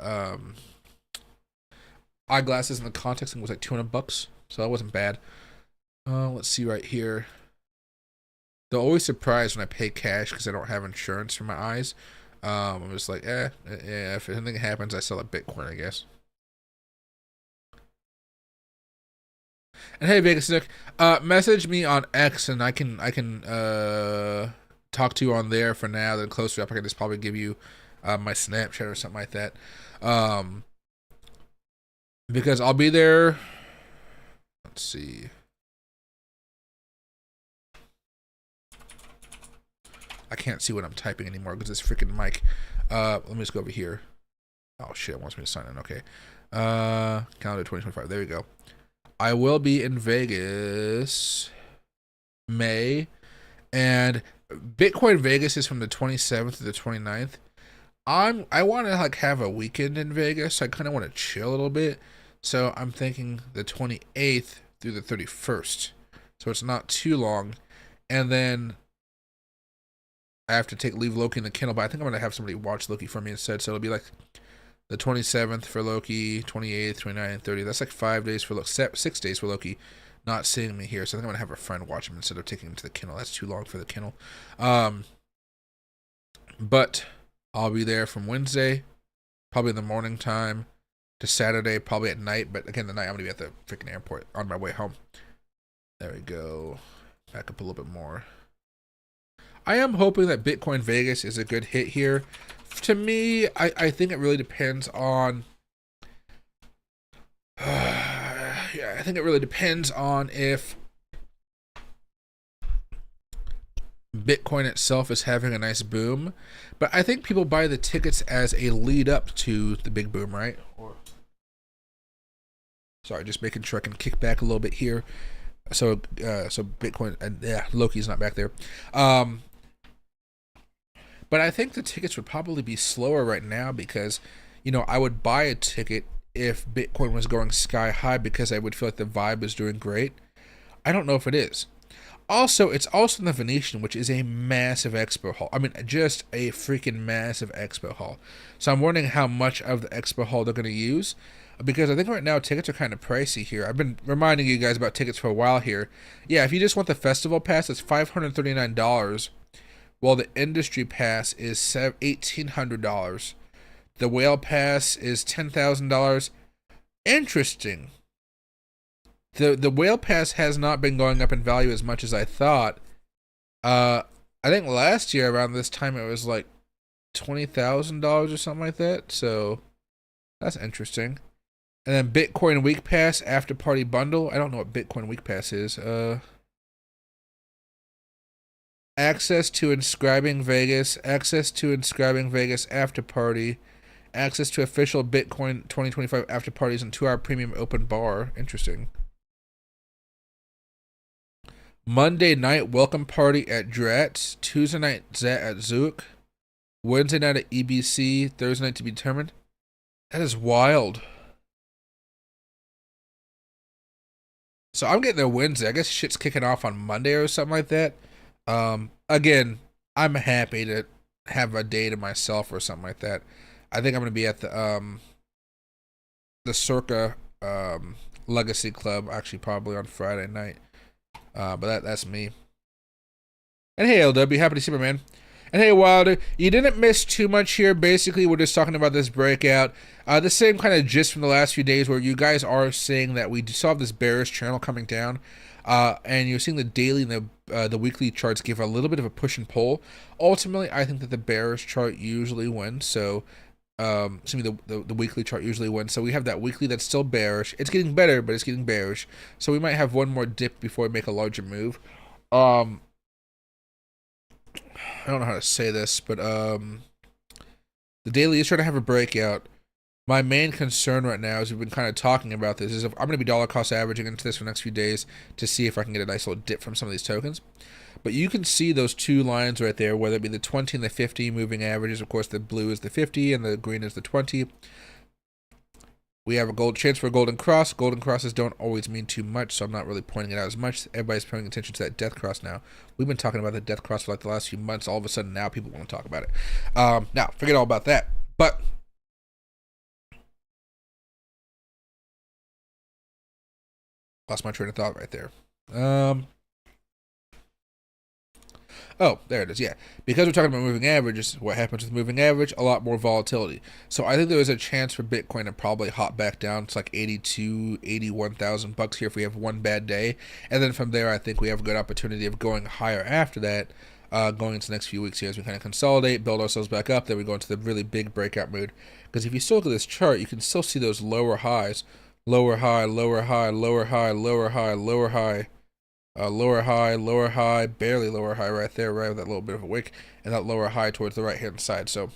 eyeglasses and the contacts, and it was like $200, so that wasn't bad. Let's see right here. They're always surprised when I pay cash because I don't have insurance for my eyes. I'm just like, yeah, if anything happens, I sell a Bitcoin, I guess. And hey, Vegas Nick, message me on X, and I can talk to you on there for now. Then closer up, I can just probably give you my Snapchat or something like that. Because I'll be there. Let's see. I can't see what I'm typing anymore because this freaking mic. Let me just go over here. Oh shit, it wants me to sign in. Okay. Calendar 2025. There we go. I will be in Vegas May, and Bitcoin Vegas is from the 27th to the 29th. I want to like have a weekend in Vegas. I kind of want to chill a little bit. So I'm thinking the 28th through the 31st. So it's not too long. And then I have to leave Loki in the kennel, but I think I'm going to have somebody watch Loki for me instead. So it'll be like the 27th for Loki, 28th, 29th, 30th. That's like 5 days for Loki, 6 days for Loki not seeing me here. So I think I'm going to have a friend watch him instead of taking him to the kennel. That's too long for the kennel. But I'll be there from Wednesday, probably in the morning time, to Saturday, probably at night. But again, the night I'm going to be at the freaking airport on my way home. There we go. Back up a little bit more. I am hoping that Bitcoin Vegas is a good hit here. To me, I think it really depends on... yeah, I think it really depends on if Bitcoin itself is having a nice boom. But I think people buy the tickets as a lead up to the big boom, right? Sorry, just making sure I can kick back a little bit here. So Bitcoin, and yeah, Loki's not back there. But I think the tickets would probably be slower right now because, you know, I would buy a ticket if Bitcoin was going sky high because I would feel like the vibe is doing great. I don't know if it is. Also, it's also in the Venetian, which is a massive expo hall. I mean, just a freaking massive expo hall. So I'm wondering how much of the expo hall they're going to use, because I think right now tickets are kind of pricey here. I've been reminding you guys about tickets for a while here. Yeah, if you just want the festival pass, it's $539, while the industry pass is $1,800. The whale pass is $10,000. Interesting. The whale pass has not been going up in value as much as I thought. I think last year around this time it was like $20,000 or something like that. So that's interesting. And then Bitcoin Week Pass After Party Bundle. I don't know what Bitcoin Week Pass is. Access to Inscribing Vegas. Access to Inscribing Vegas After Party. Access to official Bitcoin 2025 after parties and 2-hour premium open bar. Interesting. Monday night welcome party at Dratz. Tuesday night at Zook. Wednesday night at EBC. Thursday night to be determined. That is wild. So I'm getting there Wednesday. I guess shit's kicking off on Monday or something like that. Again, I'm happy to have a day to myself or something like that. I think I'm gonna be at the Circa Legacy Club, actually probably on Friday night. But that's me. And hey, LW, happy to see my man. And hey, Wilder, you didn't miss too much here. Basically, we're just talking about this breakout. The same kind of gist from the last few days where you guys are saying that we saw this bearish channel coming down. And you're seeing the daily and the weekly charts give a little bit of a push and pull. Ultimately, I think that the bearish chart usually wins. So, the weekly chart usually wins. So we have that weekly that's still bearish. It's getting better, but it's getting bearish. So we might have one more dip before we make a larger move. I don't know how to say this, but the daily is trying to have a breakout. My main concern right now, as we've been kind of talking about this, is if I'm going to be dollar cost averaging into this for the next few days to see if I can get a nice little dip from some of these tokens. But you can see those two lines right there, whether it be the 20 and the 50 moving averages. Of course, the blue is the 50 and the green is the 20. We have a chance for a golden cross. Golden crosses don't always mean too much, so I'm not really pointing it out as much. Everybody's paying attention to that death cross now. We've been talking about the death cross for like the last few months. All of a sudden now people want to talk about it. Now, forget all about that. But lost my train of thought right there. Oh, there it is, yeah. Because we're talking about moving averages, what happens with moving average? A lot more volatility. So I think there is a chance for Bitcoin to probably hop back down to like 82, 81,000 bucks here if we have one bad day. And then from there, I think we have a good opportunity of going higher after that, going into the next few weeks here as we kind of consolidate, build ourselves back up. Then we go into the really big breakout mood. Because if you still look at this chart, you can still see those lower highs. Lower high, lower high, lower high, lower high, lower high. Lower high, barely lower high right there, right with that little bit of a wick, and that lower high towards the right-hand side. So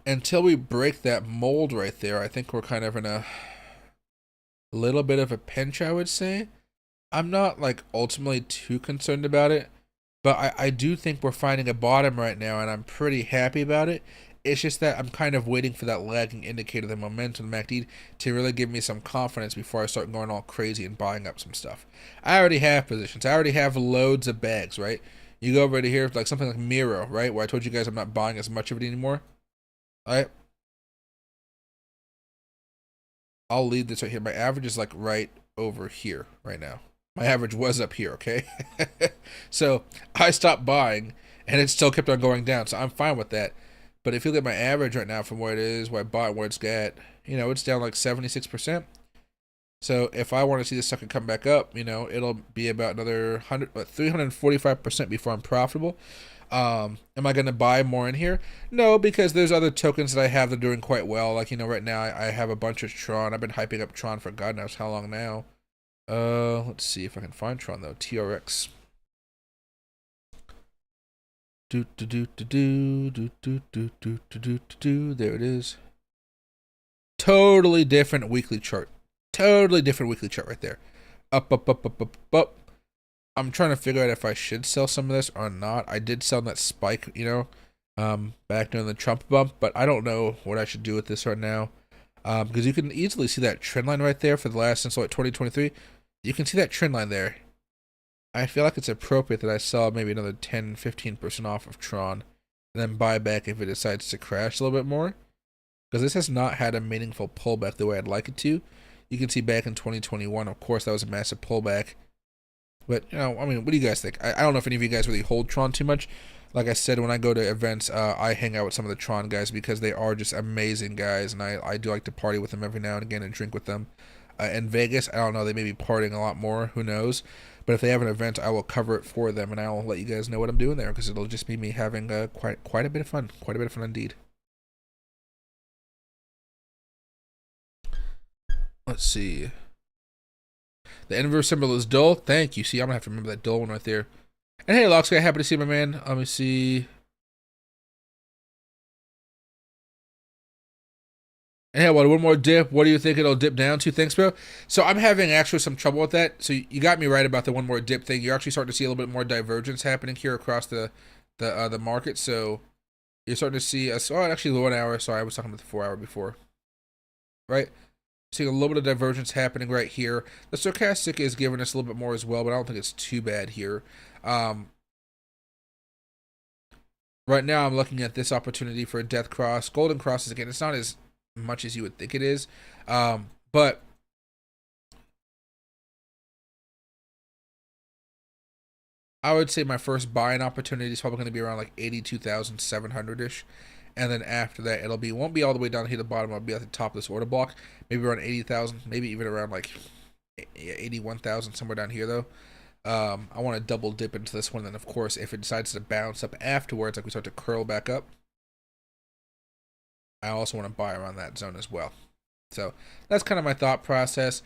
until we break that mold right there, I think we're kind of in a little bit of a pinch, I would say. I'm not like ultimately too concerned about it. But I do think we're finding a bottom right now, and I'm pretty happy about it. It's just that I'm kind of waiting for that lagging indicator, the momentum, the MACD, to really give me some confidence before I start going all crazy and buying up some stuff. I already have positions. I already have loads of bags, right? You go over to here, like something like Miro, right? Where I told you guys I'm not buying as much of it anymore. All right. I'll leave this right here. My average is like right over here right now. My average was up here, okay? So I stopped buying, and it still kept on going down, so I'm fine with that. But if you look at my average right now from where it is, where I bought, where it's at, you know, it's down like 76%. So if I want to see this sucker come back up, you know, it'll be about another 345% before I'm profitable. Am I going to buy more in here? No, because there's other tokens that I have that are doing quite well. Like, you know, right now I have a bunch of Tron. I've been hyping up Tron for God knows how long now. Let's see if I can find Tron though. TRX. There it is. Totally different weekly chart. Totally different weekly chart right there. Up, up, up, up, up, up. I'm trying to figure out if I should sell some of this or not. I did sell that spike, you know, back during the Trump bump, but I don't know what I should do with this right now. Because you can easily see that trend line right there for the last, since like 2023. You can see that trend line there. I feel like it's appropriate that I sell maybe another 10-15% off of Tron, and then buy back if it decides to crash a little bit more. Because this has not had a meaningful pullback the way I'd like it to. You can see back in 2021, of course, that was a massive pullback. But, you know, I mean, what do you guys think? I don't know if any of you guys really hold Tron too much. Like I said, when I go to events, I hang out with some of the Tron guys because they are just amazing guys, and I do like to party with them every now and again and drink with them. In Vegas, I don't know, they may be partying a lot more, who knows. But if they have an event, I will cover it for them, and I will let you guys know what I'm doing there, because it'll just be me having quite a bit of fun. Quite a bit of fun indeed. Let's see. The inverse symbol is dull. Thank you. See, I'm going to have to remember that dull one right there. And hey, Loxy, happy to see you, my man. Let me see. And hey, one more dip. What do you think it'll dip down to? Thanks, bro. So I'm having actually some trouble with that. So you got me right about the one more dip thing. You're actually starting to see a little bit more divergence happening here across the market. So you're starting to see us. Oh, actually, the 1 hour. Sorry, I was talking about the 4 hour before. Right? Seeing a little bit of divergence happening right here. The stochastic is giving us a little bit more as well, but I don't think it's too bad here. Right now, I'm looking at this opportunity for a death cross. Golden crosses, again, it's not as much as you would think it is. But I would say my first buying opportunity is probably going to be around like 82,700-ish. And then after that, won't be all the way down here to the bottom. It'll be at the top of this order block. Maybe around 80,000, maybe even around like 81,000, somewhere down here though. I want to double dip into this one. And then of course, if it decides to bounce up afterwards, like we start to curl back up, I also want to buy around that zone as well. So that's kind of my thought process.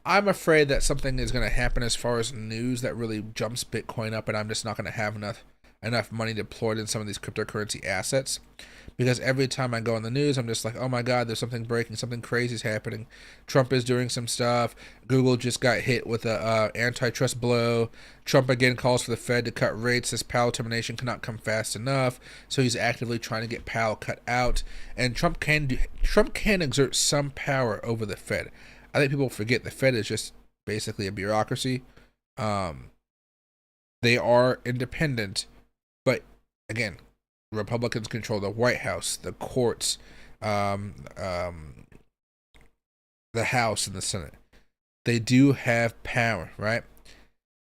I'm afraid that something is going to happen as far as news that really jumps Bitcoin up, and I'm just not going to have enough money deployed in some of these cryptocurrency assets, because every time I go on the news, I'm just like, oh my god, there's something breaking, something crazy is happening. Trump is doing some stuff. Google just got hit with a antitrust blow. Trump again calls for the Fed to cut rates. This Powell termination cannot come fast enough, so he's actively trying to get Powell cut out. And Trump can exert some power over the Fed. I think people forget the Fed is just basically a bureaucracy. They are independent, but again, Republicans control the White House, the courts, the House, and the Senate. They do have power, right?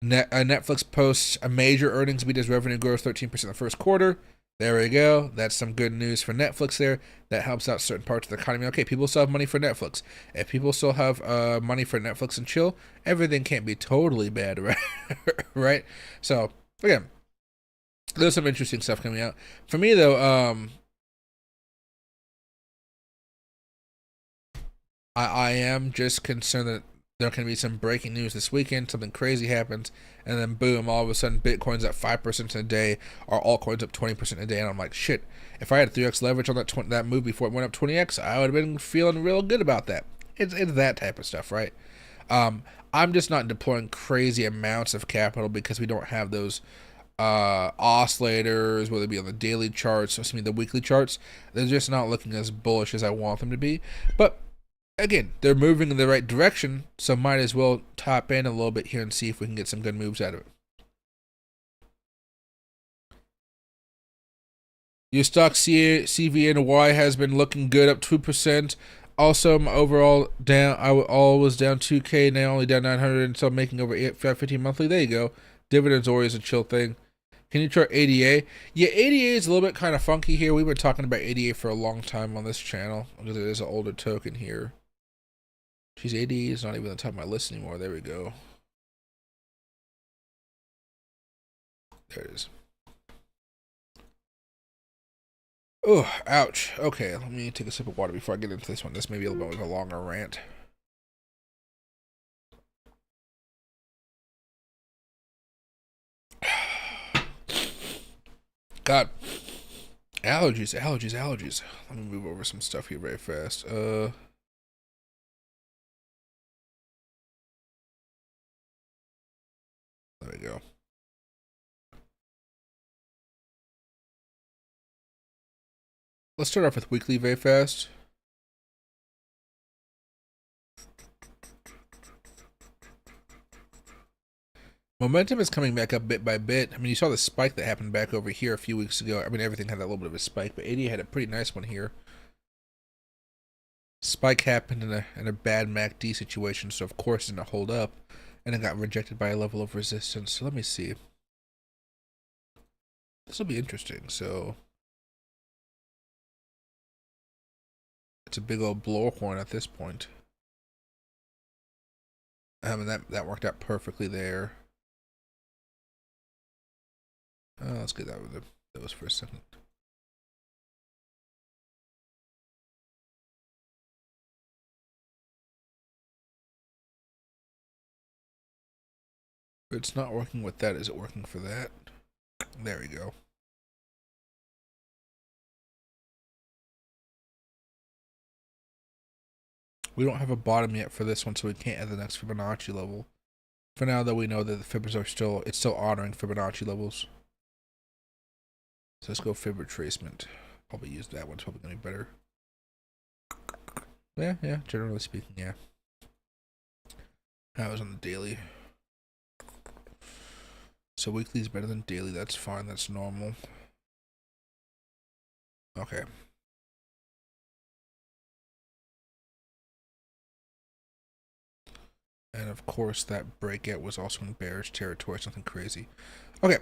Netflix posts a major earnings beat as revenue grows 13% in the first quarter. There we go. That's some good news for Netflix there. That helps out certain parts of the economy. Okay, people still have money for Netflix. If people still have money for Netflix and chill, everything can't be totally bad, right? Right? So, again, there's some interesting stuff coming out. For me, though, I am just concerned that there can be some breaking news this weekend, something crazy happens, and then boom, all of a sudden Bitcoin's up 5% in a day, or altcoins up 20% in a day, and I'm like, shit, if I had 3x leverage on that move before it went up 20x, I would have been feeling real good about that. It's that type of stuff, right? I'm just not deploying crazy amounts of capital because we don't have those oscillators, whether it be on the daily charts, or the weekly charts, they're just not looking as bullish as I want them to be. But again, they're moving in the right direction, so might as well top in a little bit here and see if we can get some good moves out of it. Your stock CVNY has been looking good, up 2%. Also, my overall down. All was down 2K, now only down 900, and so making over 550 monthly. There you go. Dividends always a chill thing. Can you chart ADA? Yeah, ADA is a little bit kind of funky here. We've been talking about ADA for a long time on this channel because it is an older token here. Geez, ADA is not even on the top of my list anymore. There we go. There it is. Oh, ouch. Okay, let me take a sip of water before I get into this one. This may be a little bit of a longer rant. God. Allergies. Let me move over some stuff here very fast. There we go. Let's start off with weekly very fast. Momentum is coming back up bit by bit. I mean, you saw the spike that happened back over here a few weeks ago. I mean, everything had that little bit of a spike, but 80 had a pretty nice one here. Spike happened in a bad MACD situation, so of course it didn't hold up, and it got rejected by a level of resistance. So let me see. This will be interesting. So it's a big old blower horn at this point. I mean, that worked out perfectly there. Let's get that with those for a second. It's not working with that. Is it working for that? There we go. We don't have a bottom yet for this one, so we can't add the next Fibonacci level. For now, though, we know that the fibs are still honoring Fibonacci levels. So let's go fib retracement. Probably use that one. It's probably gonna be better. Yeah. Generally speaking, yeah. That was on the daily. So weekly is better than daily. That's fine. That's normal. Okay. And of course, that breakout was also in bearish territory, something crazy. Okay,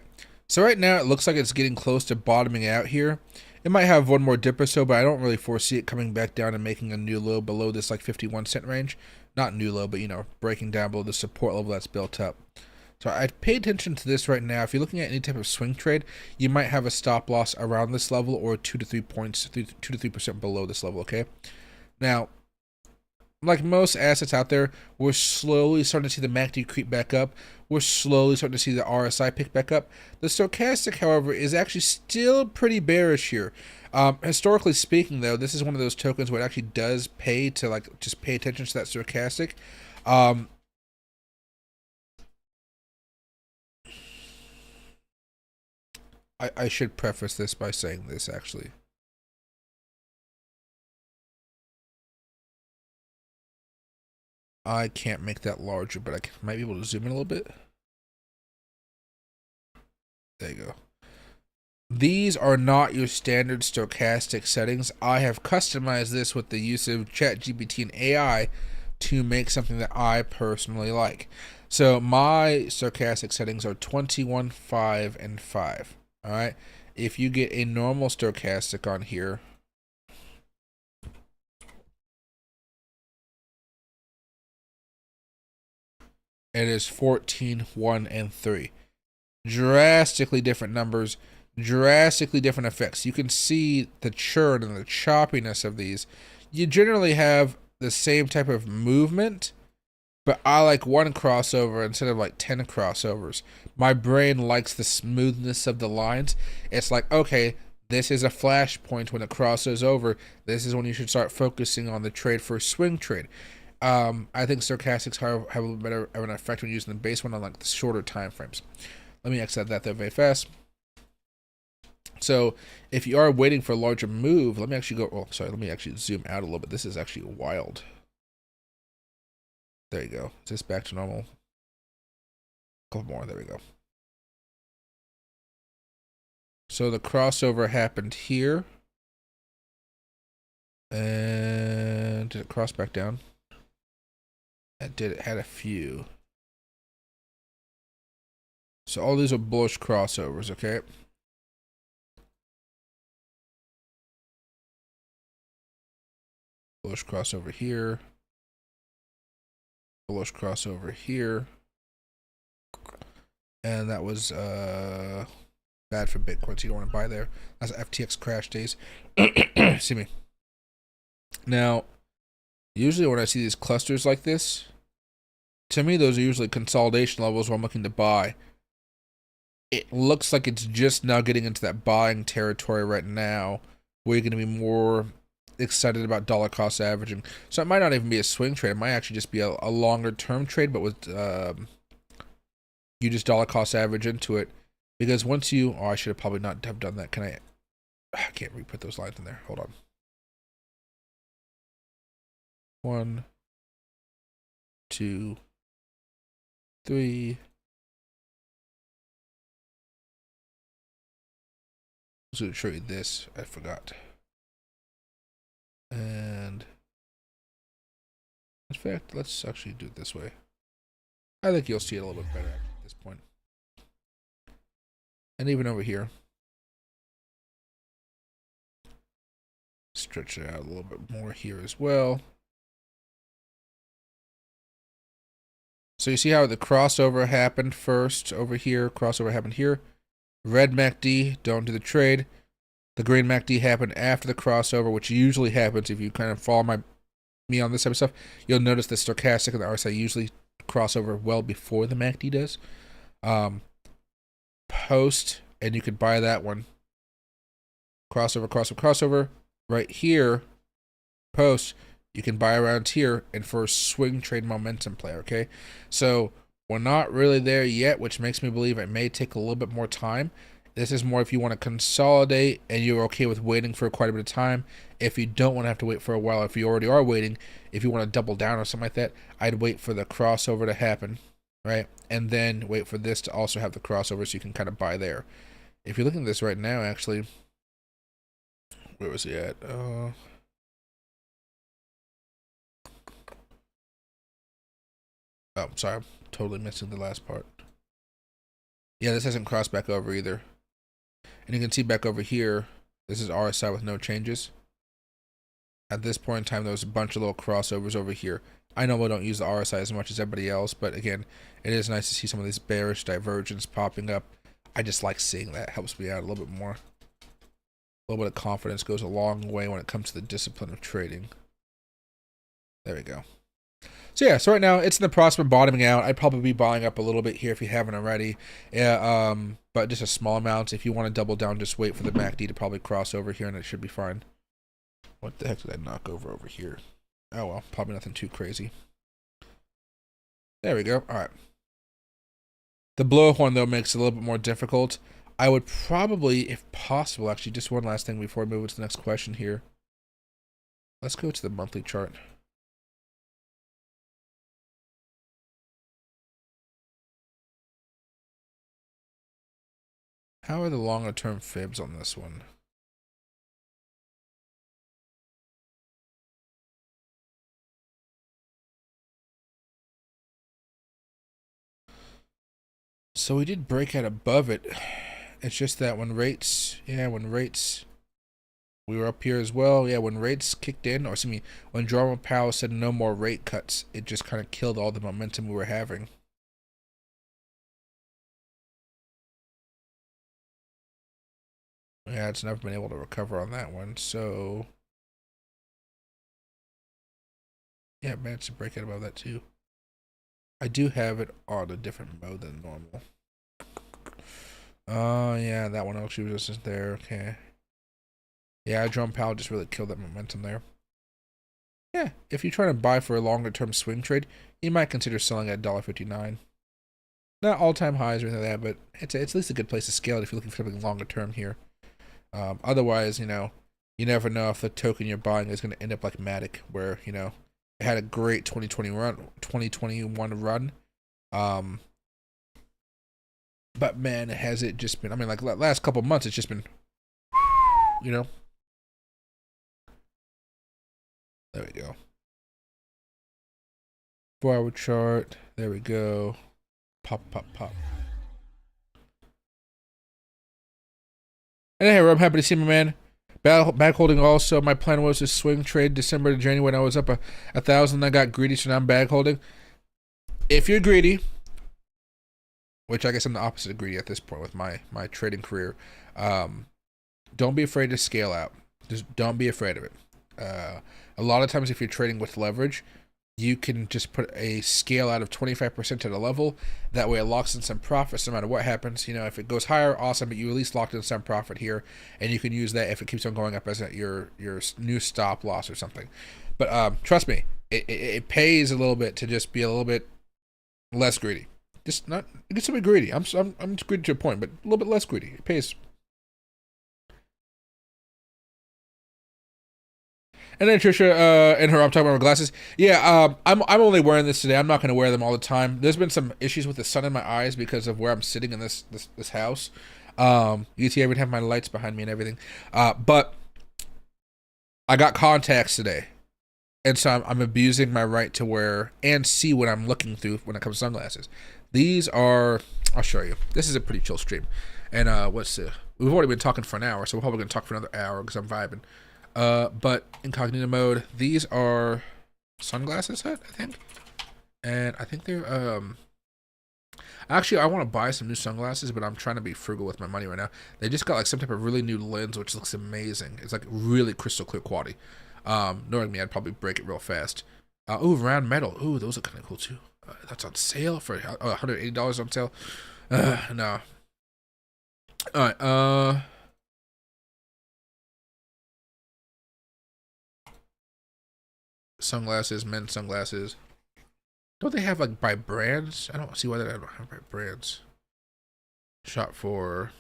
so right now it looks like it's getting close to bottoming out here. It might have one more dip or so, but I don't really foresee it coming back down and making a new low below this like 51-cent range. Not new low, but you know, breaking down below the support level that's built up. So I'd pay attention to this right now. If you're looking at any type of swing trade, you might have a stop loss around this level or 2 to 3 points, 2 to 3% below this level, okay? Now, like most assets out there, we're slowly starting to see the MACD creep back up. We're slowly starting to see the RSI pick back up. The stochastic, however, is actually still pretty bearish here. Historically speaking, though, this is one of those tokens where it actually does pay to like just pay attention to that stochastic. I should preface this by saying this actually. I can't make that larger, but I might be able to zoom in a little bit. There you go. These are not your standard stochastic settings. I have customized this with the use of ChatGPT and AI to make something that I personally like. So my stochastic settings are 21, 5, and 5. All right. If you get a normal stochastic on here, it is 14, 1, and 3. Drastically different numbers, drastically different effects. You can see the churn and the choppiness of these. You generally have the same type of movement, but I like one crossover instead of like 10 crossovers. My brain likes the smoothness of the lines. It's like, okay, this is a flashpoint when it crosses over. This is when you should start focusing on the trade for a swing trade. I think stochastics have a little better of an effect when using the base one on like the shorter time frames. Let me exit that there very fast. So if you are waiting for a larger move, let me actually go, oh, sorry, let me actually zoom out a little bit. This is actually wild. There you go. Is this back to normal? A couple more, there we go. So the crossover happened here. And did it cross back down? It did, it had a few. So all these are bullish crossovers, okay? Bullish crossover here. Bullish crossover here. And that was bad for Bitcoin, so you don't want to buy there. That's FTX crash days. See me. Now, usually when I see these clusters like this, to me those are usually consolidation levels where I'm looking to buy. It looks like it's just now getting into that buying territory right now, where you're going to be more excited about dollar cost averaging. So it might not even be a swing trade. It might actually just be a longer term trade, but with you just dollar cost average into it. Because once you, oh, I should have probably not have done that. I can't re-put those lines in there. Hold on. 1, 2, 3. I was going to show you this. I forgot. And in fact, let's actually do it this way. I think you'll see it a little bit better at this point. And even over here. Stretch it out a little bit more here as well. So you see how the crossover happened first over here, crossover happened here. Red MACD, don't do the trade. The green MACD happened after the crossover, which usually happens if you kind of follow me on this type of stuff. You'll notice the stochastic and the RSI usually crossover well before the MACD does. Post, and you could buy that one. Crossover, crossover, crossover. Right here, post, you can buy around here and for a swing trade momentum play, okay? So we're not really there yet, which makes me believe it may take a little bit more time. This is more if you want to consolidate and you're okay with waiting for quite a bit of time. If you don't want to have to wait for a while, if you already are waiting, if you want to double down or something like that, I'd wait for the crossover to happen, right? And then wait for this to also have the crossover so you can kind of buy there. If you're looking at this right now, actually, where was he at? Oh, sorry, I'm totally missing the last part. Yeah, this hasn't crossed back over either. And you can see back over here, this is RSI with no changes. At this point in time, there was a bunch of little crossovers over here. I know we don't use the RSI as much as everybody else, but again, it is nice to see some of these bearish divergence popping up. I just like seeing that. Helps me out a little bit more. A little bit of confidence goes a long way when it comes to the discipline of trading. There we go. So yeah, so right now it's in the process of bottoming out. I'd probably be buying up a little bit here if you haven't already. Yeah, but just a small amount. If you want to double down, just wait for the MACD to probably cross over here and it should be fine. What the heck did I knock over here? Oh well, probably nothing too crazy. There we go. All right. The blowhorn though makes it a little bit more difficult. I would probably, if possible, actually, just one last thing before we move to the next question here. Let's go to the monthly chart. How are the longer term fibs on this one? So we did break out above it. It's just that when rates, we were up here as well. Yeah, when rates kicked in, or excuse me, when Jerome Powell said no more rate cuts, it just kind of killed all the momentum we were having. Yeah, it's never been able to recover on that one. So yeah, managed to break out above that too. I do have it on a different mode than normal. Oh yeah, that one actually was just there. Okay. Yeah, Jerome Powell just really killed that momentum there. Yeah, if you're trying to buy for a longer term swing trade, you might consider selling at $1.59. Not all-time highs or anything like that, but it's at least a good place to scale it if you're looking for something longer term here. Otherwise, you know, you never know if the token you're buying is going to end up like Matic, where, you know, it had a great 2021 run. But man, has it just been, I mean, like last couple months, it's just been, you know. There we go. 4-hour chart. There we go. Pop, pop, pop. And hey, I'm happy to see my man. Back holding also. My plan was to swing trade December to January when I was up 1,000. I got greedy, so now I'm back holding. If you're greedy, which I guess I'm the opposite of greedy at this point with my trading career, don't be afraid to scale out. Just don't be afraid of it. A lot of times if you're trading with leverage, you can just put a scale out of 25% to the level. That way it locks in some profits no matter what happens. You know, if it goes higher, awesome, but you at least locked in some profit here, and you can use that if it keeps on going up as your new stop loss or something. But trust me, it pays a little bit to just be a little bit less greedy. Just not get somebody greedy. I'm greedy to a point, but a little bit less greedy. It pays. And then Trisha and her, I'm talking about her glasses. Yeah, I'm only wearing this today. I'm not going to wear them all the time. There's been some issues with the sun in my eyes because of where I'm sitting in this house. You see, I even have my lights behind me and everything. But I got contacts today, and so I'm abusing my right to wear and see what I'm looking through when it comes to sunglasses. These are, I'll show you. This is a pretty chill stream, and we've already been talking for an hour, so we're probably going to talk for another hour because I'm vibing. But incognito mode, these are sunglasses set, I think. And I think they're, actually, I want to buy some new sunglasses, but I'm trying to be frugal with my money right now. They just got like some type of really new lens, which looks amazing. It's like really crystal clear quality. Knowing me, I'd probably break it real fast. Ooh, round metal. Ooh, those are kind of cool too. That's on sale for $180 on sale. No. Alright, sunglasses, men's sunglasses. Don't they have like by brands? I don't see why they don't have by brands. Shop for.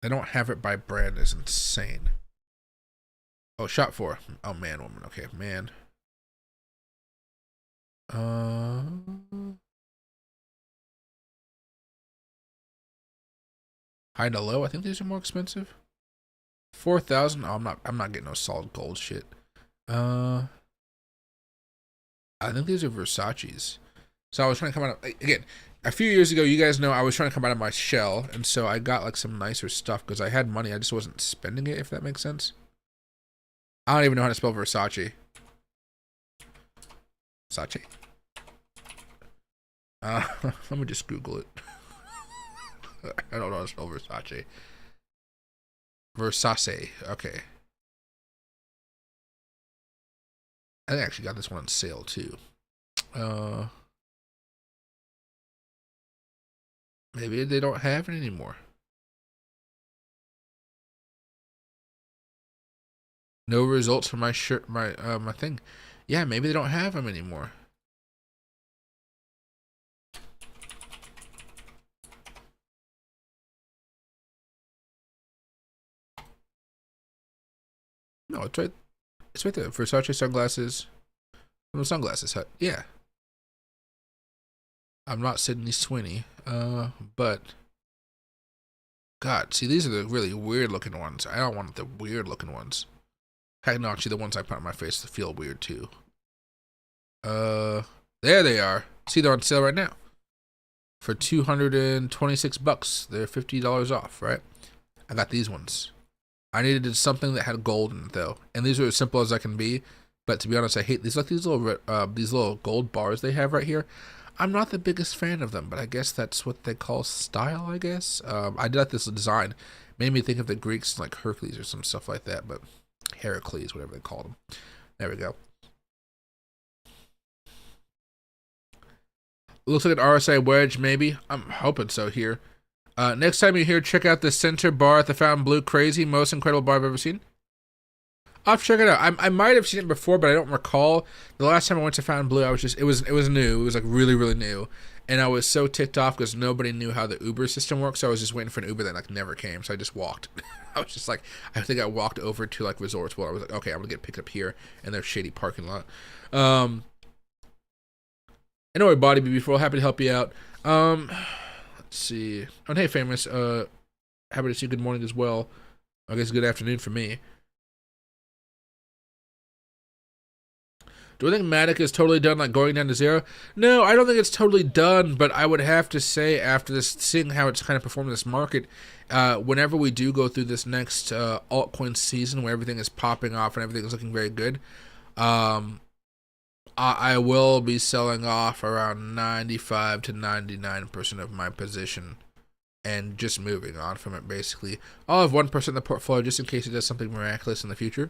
They don't have it by brand is insane. Oh, shop for. Oh, man, woman. Okay, man. High to low. I think these are more expensive. 4,000. Oh, I'm not getting no solid gold shit. I think these are Versace's. So I was trying to come out of, again, a few years ago, you guys know I was trying to come out of my shell, and so I got like some nicer stuff because I had money. I just wasn't spending it, if that makes sense. I don't even know how to spell Versace. Versace. Let me just Google it. I don't know how to spell Versace. Versace. Okay. I actually got this one on sale too. Maybe they don't have it anymore. No results for my shirt, my thing. Yeah, maybe they don't have them anymore. No, it's right. It's right there. Versace sunglasses. No sunglasses hut. Yeah. I'm not Sydney Sweeney. But God, see, these are the really weird looking ones. I don't want the weird looking ones. Heck no, actually the ones I put on my face feel weird too. There they are. See, they're on sale right now. For $226. They're $50 off, right? I got these ones. I needed something that had gold in it though, and these are as simple as I can be. But to be honest, I hate these. Like these little gold bars they have right here. I'm not the biggest fan of them, but I guess that's what they call style. I guess I did like this design. Made me think of the Greeks, like Hercules or some stuff like that, but Heracles, whatever they called them. There we go. Looks like an RSI wedge, maybe. I'm hoping so here. Next time you're here, check out the center bar at the Fountain Blue. Crazy, most incredible bar I've ever seen. I'll check it out. I might have seen it before, but I don't recall. The last time I went to Fontainebleau, I was just it was new. It was like really really new, and I was so ticked off because nobody knew how the Uber system works. So I was just waiting for an Uber that like never came. So I just walked. I was just like, I think I walked over to like Resorts World. I was like, okay, I'm gonna get picked up here in their shady parking lot. Anyway, Body before happy to help you out. Let's see. Oh, hey, famous. Happy to see you. Good morning as well. I guess good afternoon for me. Do I think MATIC is totally done, like going down to zero? No, I don't think it's totally done, but I would have to say after this, seeing how it's kind of performed in this market, whenever we do go through this next altcoin season where everything is popping off and everything is looking very good, I will be selling off around 95 to 99% of my position and just moving on from it, basically. I'll have 1% in the portfolio just in case it does something miraculous in the future.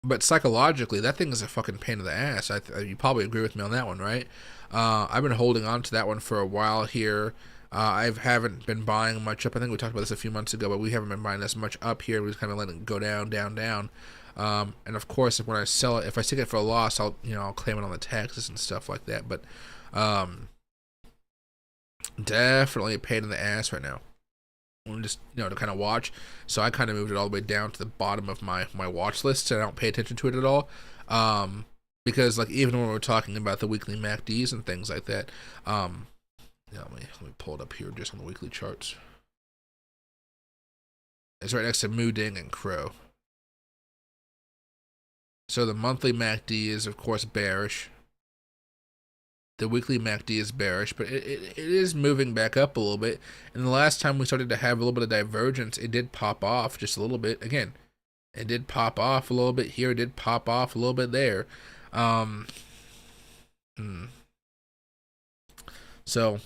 But psychologically, that thing is a fucking pain in the ass. You probably agree with me on that one, right? I've been holding on to that one for a while here. I haven't been buying much up. I think we talked about this a few months ago, but we haven't been buying this much up here. We're just kind of letting it go down, down, down. And of course, when I sell it, if I take it for a loss, I'll claim it on the taxes and stuff like that. But definitely a pain in the ass right now. Just to kind of watch. So I kind of moved it all the way down to the bottom of my watch list, so I don't pay attention to it at all. Because like even when we're talking about the weekly MACDs and things like that, let me pull it up here just on the weekly charts. It's right next to Moo Ding and Crow. So the monthly MACD is of course bearish. The weekly MACD is bearish, but it is moving back up a little bit. And the last time we started to have a little bit of divergence, it did pop off just a little bit. Again, it did pop off a little bit here. It did pop off a little bit there. So,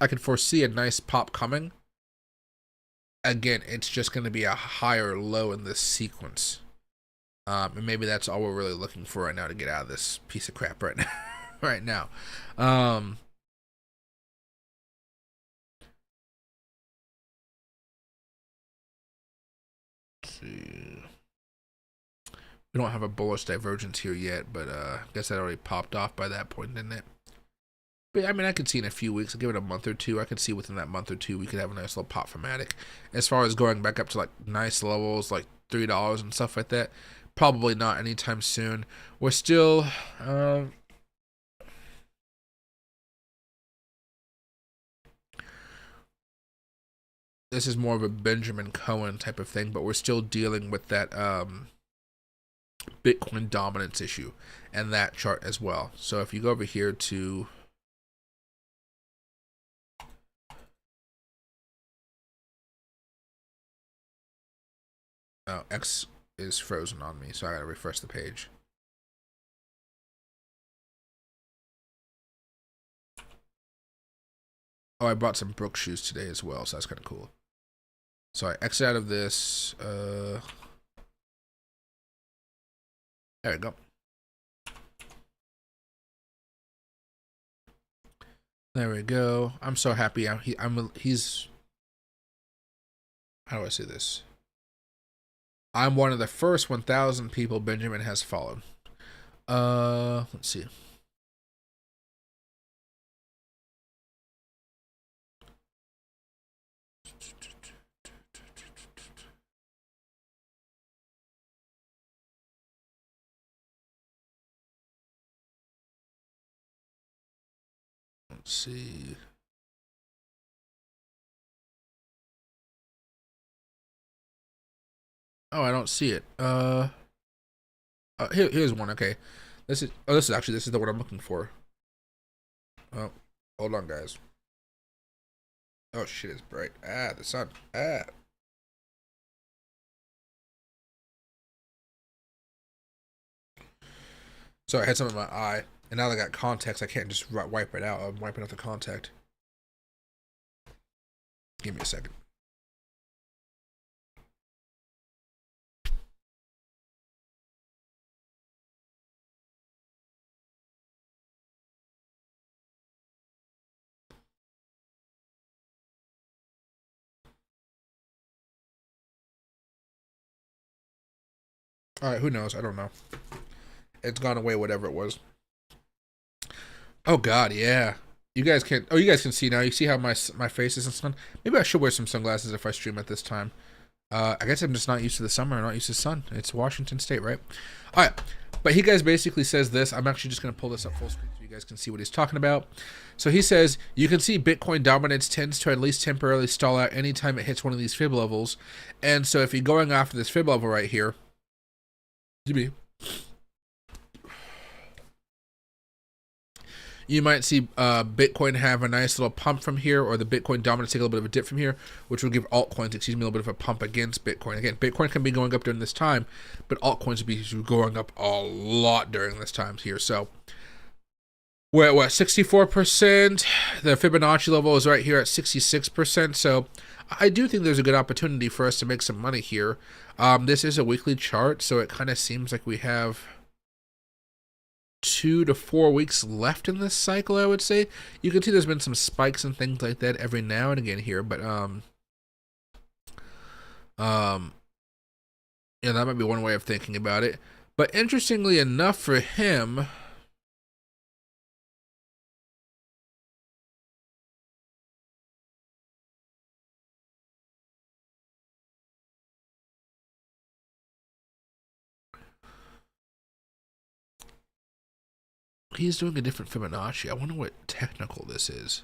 I could foresee a nice pop coming. Again, it's just going to be a higher low in this sequence. And maybe that's all we're really looking for right now to get out of this piece of crap right now. Right now. Let's see. We don't have a bullish divergence here yet, but I guess that already popped off by that point, didn't it? But I mean, I could see in a few weeks. I'll give it a month or two. I could see within that month or two we could have a nice little pop for MATIC. As far as going back up to like nice levels, like $3 and stuff like that, probably not anytime soon. We're still this is more of a Benjamin Cohen type of thing, but we're still dealing with that Bitcoin dominance issue and that chart as well. So if you go over here to X is frozen on me, so I gotta refresh the page. Oh, I bought some Brooks shoes today as well, so that's kind of cool. So I exit out of this. There we go. There we go. I'm so happy. He's. How do I say this? I'm one of the first 1,000 people Benjamin has followed. Let's see. Let's see. Oh, I don't see it. Here's one. Okay, this is the one I'm looking for. Oh, hold on, guys. Oh shit, it's bright. Ah, the sun. Ah. So I had some in my eye, and now that I got contacts, I can't just wipe it out. I'm wiping out the contact. Give me a second. All right, who knows? I don't know. It's gone away, whatever it was. Oh God, yeah. You guys can. Oh, you guys can see now. You see how my face is in sun. Maybe I should wear some sunglasses if I stream at this time. I guess I'm just not used to the summer, not used to sun. It's Washington State, right? All right. But he guys basically says this. I'm actually just going to pull this up full screen so you guys can see what he's talking about. So he says, you can see Bitcoin dominance tends to at least temporarily stall out anytime it hits one of these fib levels. And so if you're going after this fib level right here, you might see Bitcoin have a nice little pump from here, or the Bitcoin dominance take a little bit of a dip from here, which will give altcoins, a little bit of a pump against Bitcoin. Again, Bitcoin can be going up during this time, but altcoins will be going up a lot during this time here. So we're at what, 64%? The Fibonacci level is right here at 66%. So I do think there's a good opportunity for us to make some money here. This is a weekly chart, so it kind of seems like we have 2 to 4 weeks left in this cycle, I would say. You can see there's been some spikes and things like that every now and again here, but yeah, that might be one way of thinking about it. But interestingly enough for him, he's doing a different Fibonacci. I wonder what technical this is.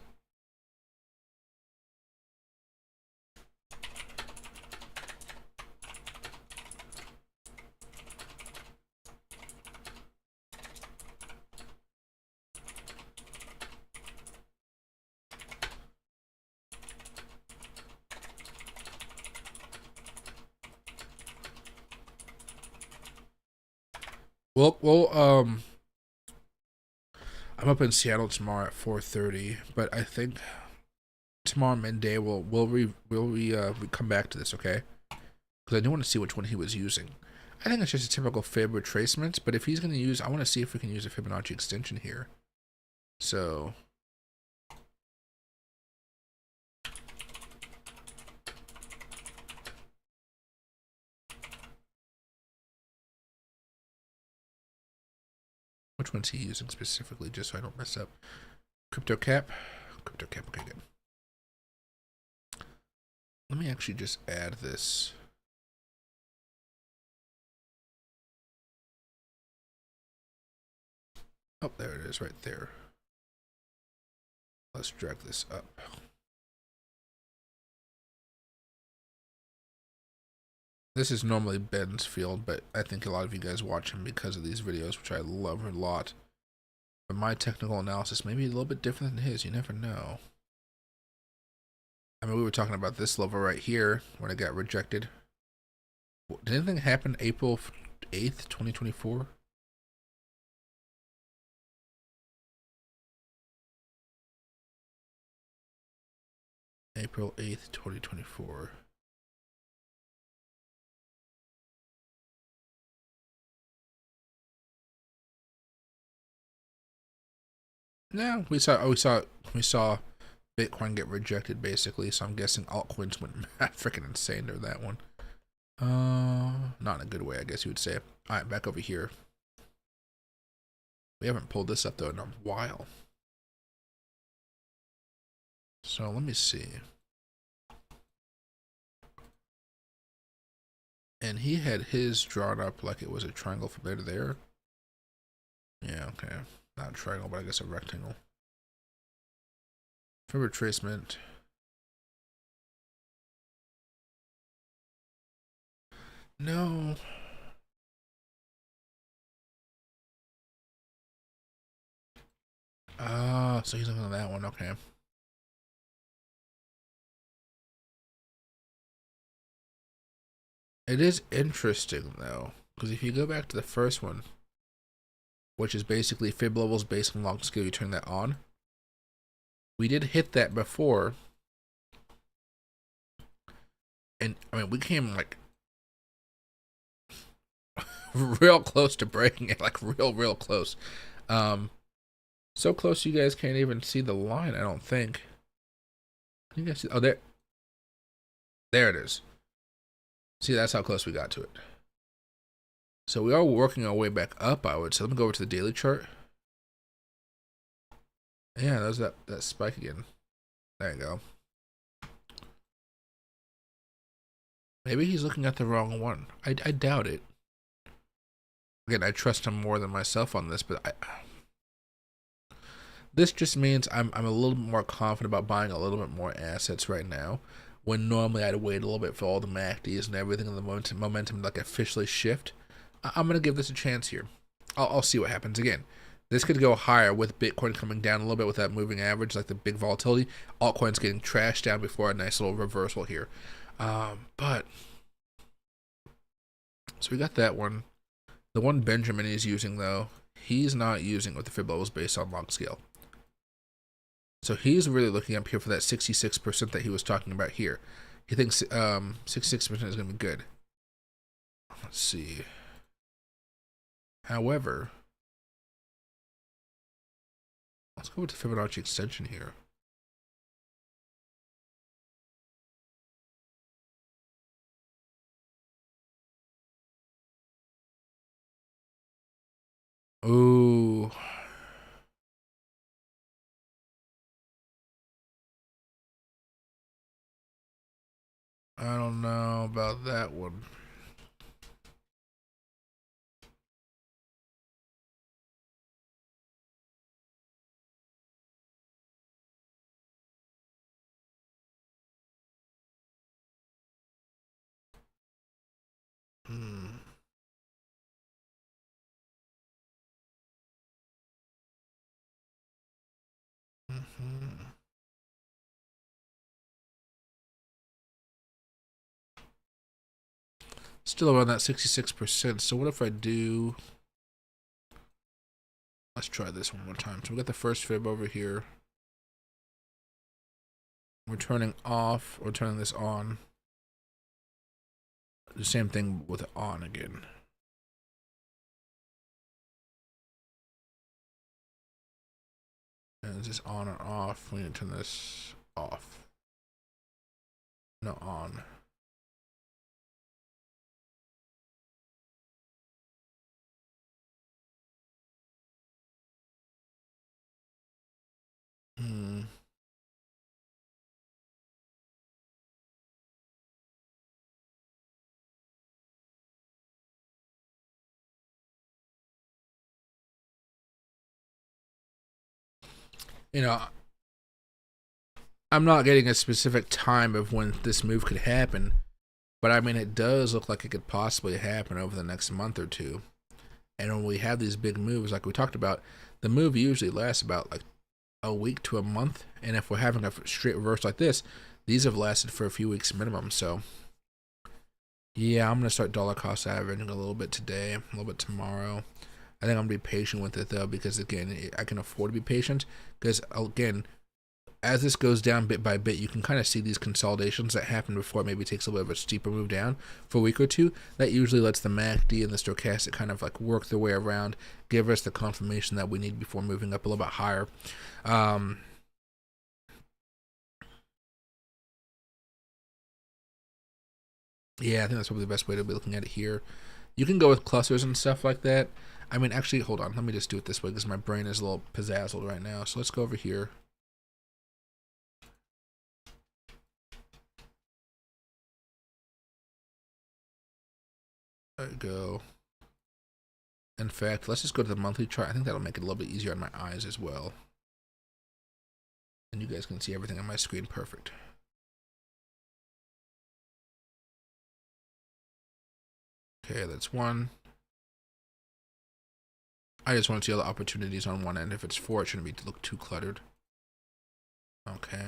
Well, I'm up in Seattle tomorrow at 4:30, but I think tomorrow midday we'll come back to this, okay? Because I do want to see which one he was using. I think it's just a typical fib retracement, but if he's going to use, I want to see if we can use a Fibonacci extension here. So which one's he using specifically, just so I don't mess up? Crypto cap, okay, good. Let me actually just add this. Oh, there it is, right there. Let's drag this up. This is normally Ben's field, but I think a lot of you guys watch him because of these videos, which I love a lot. But my technical analysis may be a little bit different than his. You never know. I mean, we were talking about this level right here when it got rejected. Did anything happen April 8th, 2024? April 8th, 2024. No, we saw Bitcoin get rejected basically, so I'm guessing altcoins went freaking insane during that one. Not in a good way, I guess you would say. Alright, back over here. We haven't pulled this up though in a while. So let me see. And he had his drawn up like it was a triangle from there to there. Yeah, okay. Not a triangle, but I guess a rectangle. For retracement. No. Ah, so he's looking at that one, okay. It is interesting though, because if you go back to the first one, which is basically fib levels based on long scale, you turn that on. We did hit that before. And I mean, we came like real close to breaking it, like real close. So close you guys can't even see the line, I don't think. You guys see, oh, there it is. See, that's how close we got to it. So we are working our way back up, I would say. Let me go over to the daily chart. Yeah, there's that spike again. There you go. Maybe he's looking at the wrong one. I doubt it. Again, I trust him more than myself on this, but this just means I'm a little bit more confident about buying a little bit more assets right now, when normally I'd wait a little bit for all the MACDs and everything and the momentum like officially shift. I'm gonna give this a chance here. I'll see what happens. Again, this could go higher with Bitcoin coming down a little bit with that moving average, like the big volatility. Altcoins getting trashed down before a nice little reversal here. But so we got that one. The one Benjamin is using though, he's not using with the fib levels based on log scale. So he's really looking up here for that 66% that he was talking about here. He thinks 66% is going to be good. Let's see. However, let's go with the Fibonacci extension here. Ooh. I don't know about that one. Still around that 66%. So what if I do... Let's try this one more time. So we got the first fib over here. We're turning off, or turning this on. The same thing with on again. And is this on or off? We need to turn this off. No, on. You know, I'm not getting a specific time of when this move could happen, but I mean, it does look like it could possibly happen over the next month or two. And when we have these big moves, like we talked about, the move usually lasts about like a week to a month. And if we're having a straight reverse like this, these have lasted for a few weeks minimum. So, yeah, I'm going to start dollar cost averaging a little bit today, a little bit tomorrow. I think I'm going to be patient with it, though, because, again, I can afford to be patient. Because, again, as this goes down bit by bit, you can kind of see these consolidations that happen before it maybe takes a little bit of a steeper move down for a week or two. That usually lets the MACD and the stochastic kind of like work their way around, give us the confirmation that we need before moving up a little bit higher. Yeah, I think that's probably the best way to be looking at it here. You can go with clusters and stuff like that. I mean, actually, hold on. Let me just do it this way because my brain is a little pizzazzled right now. So let's go over here. There we go. In fact, let's just go to the monthly chart. I think that'll make it a little bit easier on my eyes as well. And you guys can see everything on my screen perfect. Okay, that's one. I just want to see all the opportunities on one end. If it's four, it shouldn't be look too cluttered. Okay.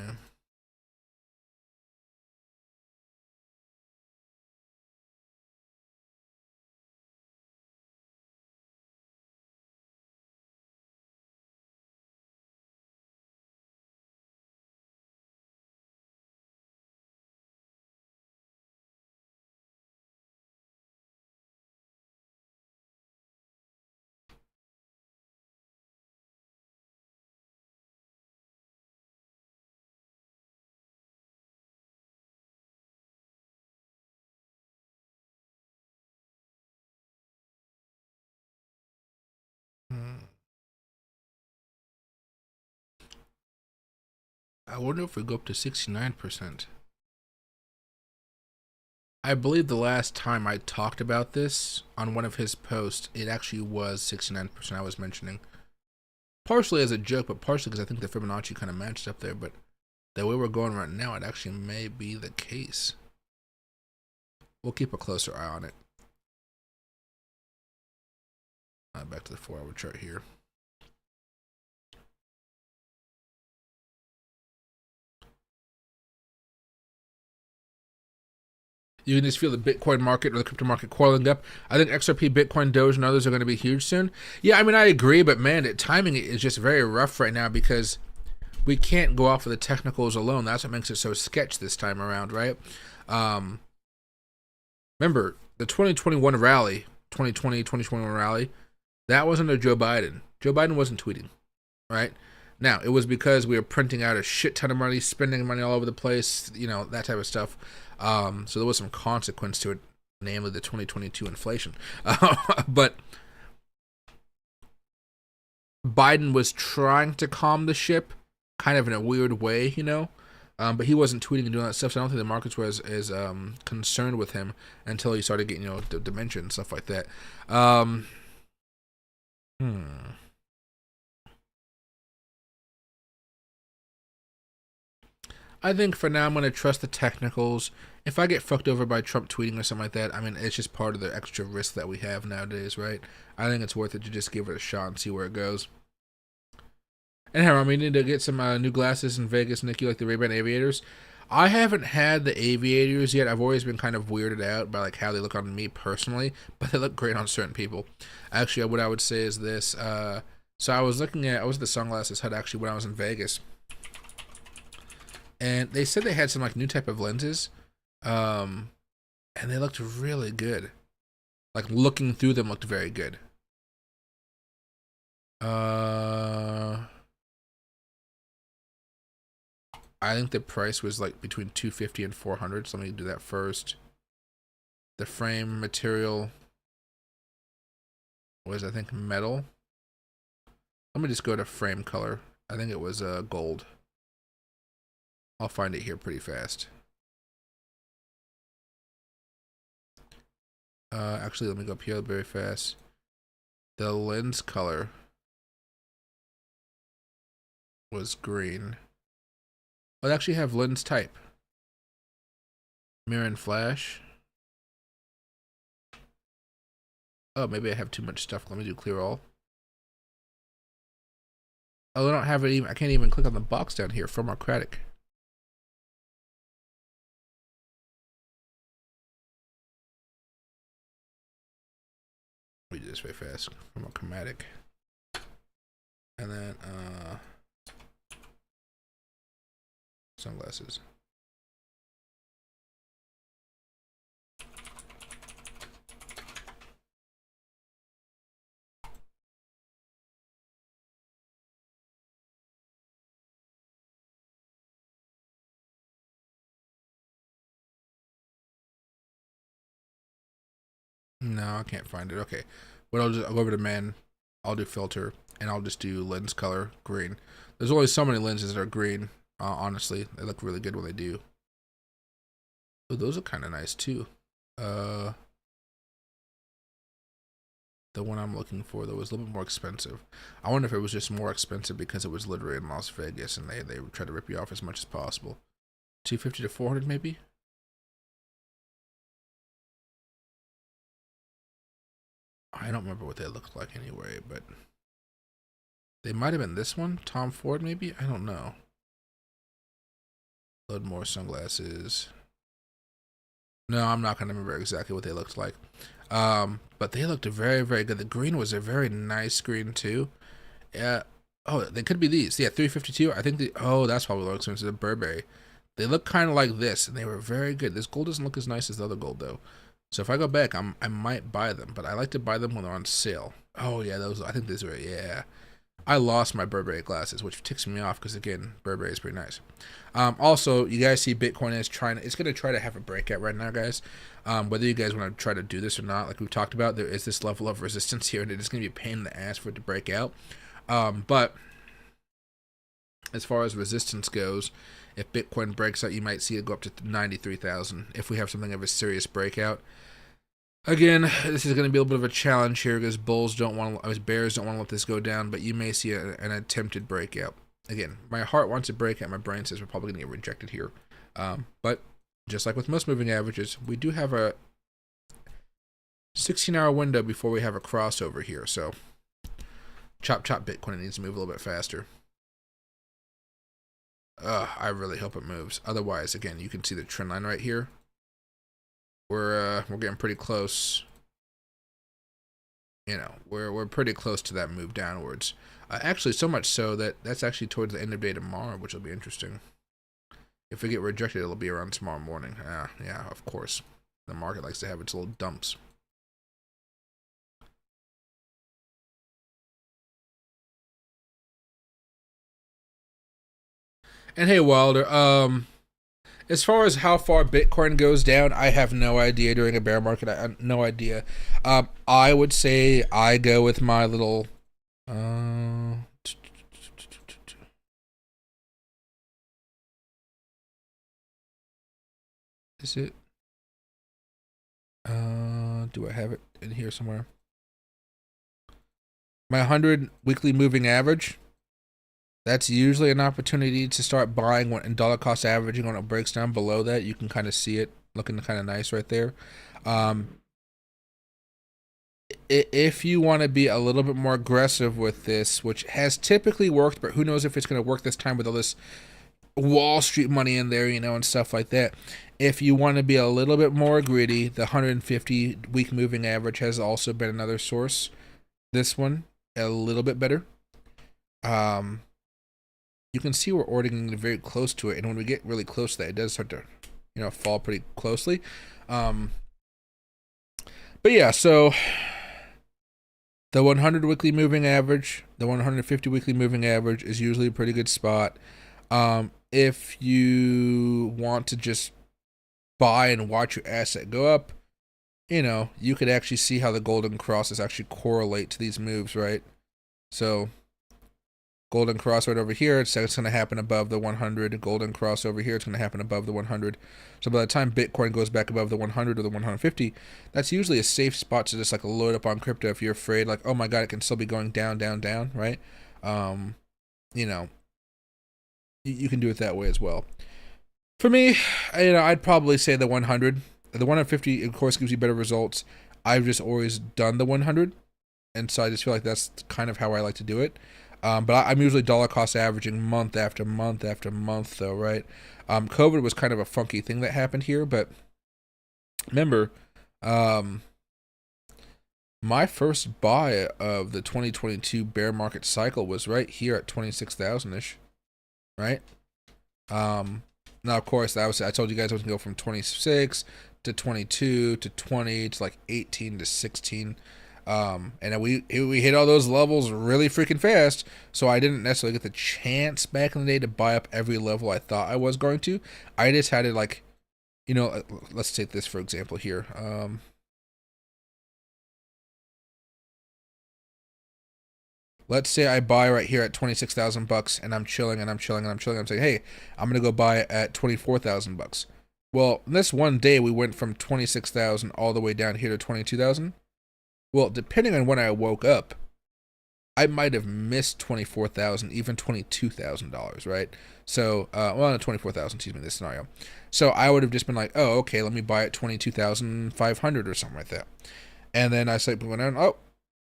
I wonder if we go up to 69%. I believe the last time I talked about this on one of his posts, it actually was 69% I was mentioning. Partially as a joke, but partially because I think the Fibonacci kind of matched up there. But the way we're going right now, it actually may be the case. We'll keep a closer eye on it. Back to the 4-hour chart here. You can just feel the Bitcoin market or the crypto market coiling up. I think XRP, Bitcoin, Doge, and others are going to be huge soon. Yeah, I mean, I agree, but man, timing is just very rough right now because we can't go off of the technicals alone. That's what makes it so sketch this time around, right? Remember, the 2021 rally, 2021 rally, that was under Joe Biden. Joe Biden wasn't tweeting, right? Now, it was because we were printing out a shit ton of money, spending money all over the place, you know, that type of stuff. So there was some consequence to it, namely the 2022 inflation. But Biden was trying to calm the ship, kind of in a weird way, you know. But he wasn't tweeting and doing that stuff, so I don't think the markets were as concerned with him until he started getting, you know, dementia and stuff like that. I think for now I'm going to trust the technicals. If I get fucked over by Trump tweeting or something like that, I mean, it's just part of the extra risk that we have nowadays, right? I think it's worth it to just give it a shot and see where it goes. And Harold, we need to get some new glasses in Vegas, Nick. You like the Ray-Ban Aviators? I haven't had the Aviators yet. I've always been kind of weirded out by like how they look on me personally, but they look great on certain people. Actually, what I would say is this. So I was at the Sunglasses Hut actually when I was in Vegas. And they said they had some like new type of lenses. And they looked really good. Like looking through them looked very good. I think the price was like between $250 and $400. So let me do that first. The frame material was, I think, metal. Let me just go to frame color. I think it was gold. I'll find it here pretty fast. Actually, let me go up here very fast. The lens color was green. Oh, they actually have lens type. Mirror and flash. Oh, maybe I have too much stuff. Let me do clear all. Oh, I don't have it even. I can't even click on the box down here. Chromochromatic. Let me do this very fast. Chromochromatic. And then sunglasses. No, I can't find it. Okay, but I'll go over to man. I'll do filter, and I'll just do lens color green. There's only so many lenses that are green. Honestly, they look really good when they do. Oh, those are kind of nice too. The one I'm looking for though was a little bit more expensive. I wonder if it was just more expensive because it was literally in Las Vegas and they try to rip you off as much as possible. 250 to 400 maybe. I don't remember what they looked like anyway, but they might have been this one. Tom Ford maybe. I don't know. Load more sunglasses. No, I'm not gonna remember exactly what they looked like. But they looked very, very good. The green was a very nice green too. Yeah. Oh, they could be these. Yeah, 352. I think that's probably more expensive than Burberry. They look kind of like this, and they were very good. This gold doesn't look as nice as the other gold though. So if I go back, I might buy them, but I like to buy them when they're on sale. Oh yeah, those. I think these are. Yeah. I lost my Burberry glasses, which ticks me off because again, Burberry is pretty nice. Also, you guys see Bitcoin is it's going to try to have a breakout right now, guys. Whether you guys want to try to do this or not, like we've talked about, there is this level of resistance here, and it is going to be a pain in the ass for it to break out. But As far as resistance goes, if Bitcoin breaks out, you might see it go up to 93,000 if we have something of a serious breakout. Again, this is going to be a little bit of a challenge here because bears don't want to let this go down, but you may see an attempted breakout. Again, my heart wants to break out. My brain says we're probably going to get rejected here. But just like with most moving averages, we do have a 16-hour window before we have a crossover here. So chop Bitcoin, it needs to move a little bit faster. I really hope it moves. Otherwise, again, you can see the trend line right here. We're getting pretty close. You know, we're pretty close to that move downwards. Actually, so much so that that's actually towards the end of day tomorrow, which will be interesting. If we get rejected, it'll be around tomorrow morning. Yeah, of course. The market likes to have its little dumps. And hey, Wilder, as far as how far Bitcoin goes down, I have no idea during a bear market. I have no idea. I would say I go with my little... is it? Do I have it in here somewhere? My 100 weekly moving average. That's usually an opportunity to start buying when in dollar cost averaging. When it breaks down below that, you can kind of see it looking kind of nice right there. If you want to be a little bit more aggressive with this, which has typically worked, but who knows if it's going to work this time with all this Wall Street money in there, you know, and stuff like that. If you want to be a little bit more greedy, the 150 week moving average has also been another source. This one, a little bit better. You can see we're ordering very close to it, and when we get really close to that, it does start to, you know, fall pretty closely. But yeah, so the 100 weekly moving average, the 150 weekly moving average is usually a pretty good spot. If you want to just buy and watch your asset go up, you know, you could actually see how the golden crosses actually correlate to these moves, right? So golden cross right over here, it's going to happen above the 100. Golden cross over here, it's going to happen above the 100. So by the time Bitcoin goes back above the 100 or the 150, that's usually a safe spot to just like load up on crypto if you're afraid, like, oh my god, it can still be going down, right? You know, you can do it that way as well. For me, you know, I'd probably say the 100. The 150, of course, gives you better results. I've just always done the 100, and so I just feel like that's kind of how I like to do it. But I'm usually dollar cost averaging month after month after month, though, right? COVID was kind of a funky thing that happened here, but remember, my first buy of the 2022 bear market cycle was right here at 26,000-ish, right? Now, of course, I told you guys I was going to go from 26 to 22 to 20 to like 18 to 16. And we hit all those levels really freaking fast, so I didn't necessarily get the chance back in the day to buy up every level I thought I was going to. I just had to, like, you know, let's take this for example here. Let's say I buy right here at 26,000 bucks, and I'm chilling and I'm chilling and I'm chilling. I'm saying, hey, I'm gonna go buy it at 24,000 bucks. Well, this one day we went from 26,000 all the way down here to 22,000. Well, depending on when I woke up, I might have missed 24,000, even $22,000, right? So, well, not 24,000, excuse me, this scenario. So I would have just been like, oh, okay, let me buy it 22,500 or something like that. And then I went on, oh,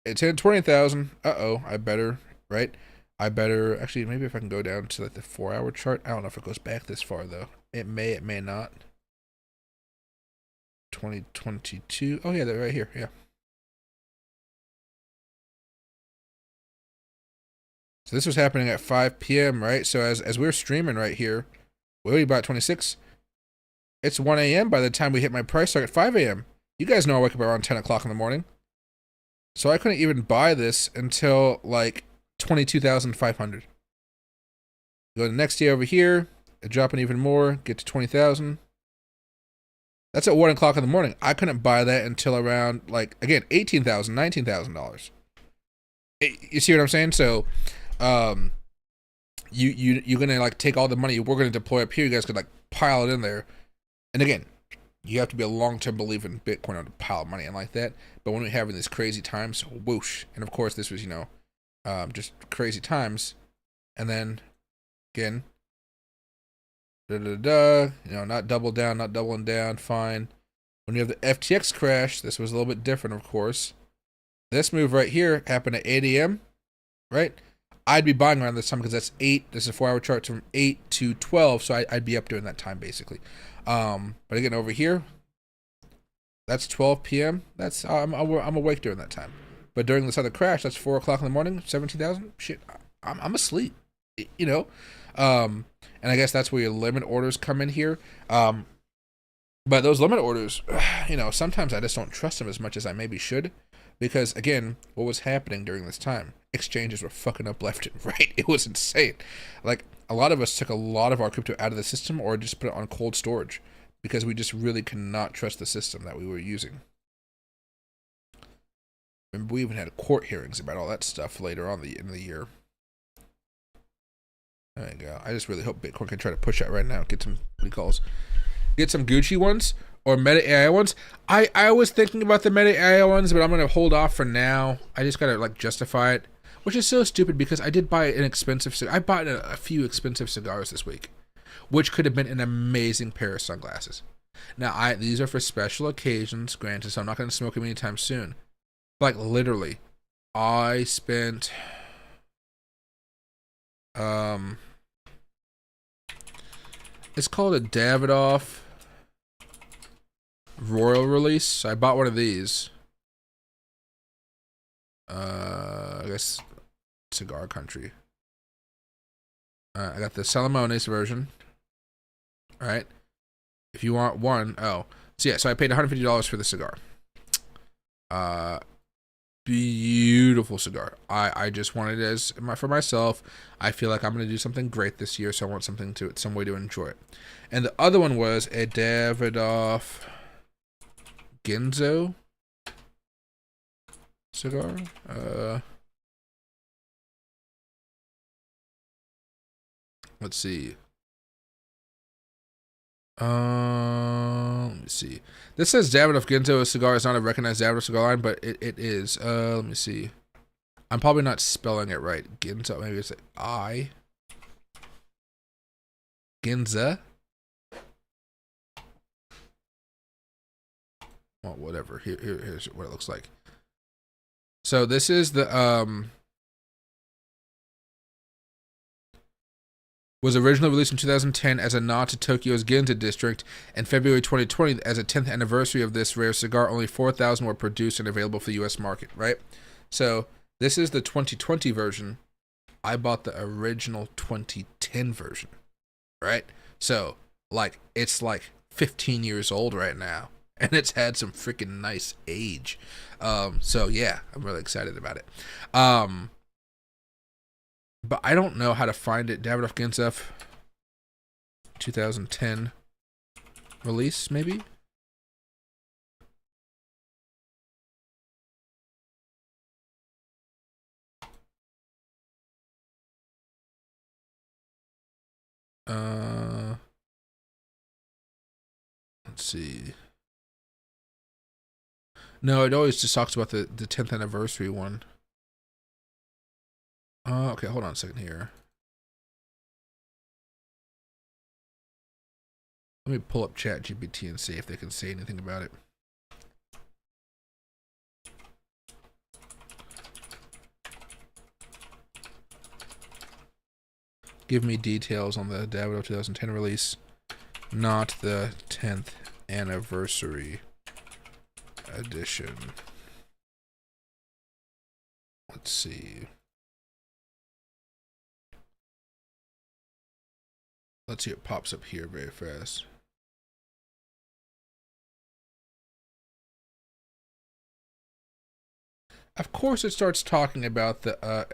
it's in 20,000. Uh-oh, I better, right? I better, actually, maybe if I can go down to like the 4-hour chart. I don't know if it goes back this far, though. It may not. 2022. Oh, yeah, they're right here, yeah. So this was happening at 5 p.m., right? So as we're streaming right here, we already bought 26. It's 1 a.m. by the time we hit my price target, 5 a.m. You guys know I wake up around 10 o'clock in the morning. So I couldn't even buy this until like 22,500. Go to the next day over here, dropping even more, get to 20,000. That's at 1 o'clock in the morning. I couldn't buy that until around, like, again, $18,000, $19,000. You see what I'm saying? So, you're gonna like take all the money we're gonna deploy up here. You guys could like pile it in there. And again, you have to be a long-term believer in Bitcoin to pile money in like that. But when we're having these crazy times, whoosh. And of course, this was, just crazy times. And then, again, not double down, not doubling down, fine. When you have the FTX crash, this was a little bit different, of course. This move right here happened at 8 a.m., right? I'd be buying around this time because that's 8. This is a 4-hour chart from 8 to 12, so I'd be up during that time, basically. But again, over here, that's 12 p.m. That's I'm awake during that time. But during this other crash, that's 4 o'clock in the morning, 17,000. Shit, I'm asleep. And I guess that's where your limit orders come in here. But those limit orders, sometimes I just don't trust them as much as I maybe should, because again, what was happening during this time? Exchanges were fucking up left and right. It was insane. Like, a lot of us took a lot of our crypto out of the system or just put it on cold storage because we just really could not trust the system that we were using. Remember, we even had court hearings about all that stuff later on in the year. There you go. I just really hope Bitcoin can try to push that right now. Get some, get some Gucci ones or Meta AI ones. I was thinking about the Meta AI ones, but I'm going to hold off for now. I just got to justify it. Which is so stupid because I did buy an expensive cigar. I bought a few expensive cigars this week, which could have been an amazing pair of sunglasses. Now, these are for special occasions, granted, so I'm not going to smoke them anytime soon. Like, literally, I spent, it's called a Davidoff Royal Release. So I bought one of these. I guess Cigar Country. I got the Salamones version. All right. If you want one, so I paid $150 for the cigar. Beautiful cigar. I just wanted it for myself. I feel like I'm gonna do something great this year, so I want some way to enjoy it. And the other one was a Davidoff Ginzo cigar. Let's see. Let me see. This says Davidoff Ginzo cigar is not a recognized Davidoff cigar line, but it is. Let me see. I'm probably not spelling it right. Ginzo, maybe it's I. Ginza. Well, whatever. Here's what it looks like. So this is the was originally released in 2010 as a nod to Tokyo's Ginza district, and February 2020 as a 10th anniversary of this rare cigar. Only 4,000 were produced and available for the U.S. market, right? So this is the 2020 version. I bought the original 2010 version, right? So, it's 15 years old right now, and it's had some freaking nice age. So yeah, I'm really excited about it. But I don't know how to find it. Davidoff Ginza 2010 release, maybe? Let's see. No, it always just talks about the 10th anniversary one. Okay, hold on a second here. Let me pull up ChatGPT and see if they can say anything about it. Give me details on the Davidoff 2010 release, not the 10th anniversary edition. Let's see. Let's see, it pops up here very fast. Of course it starts talking about the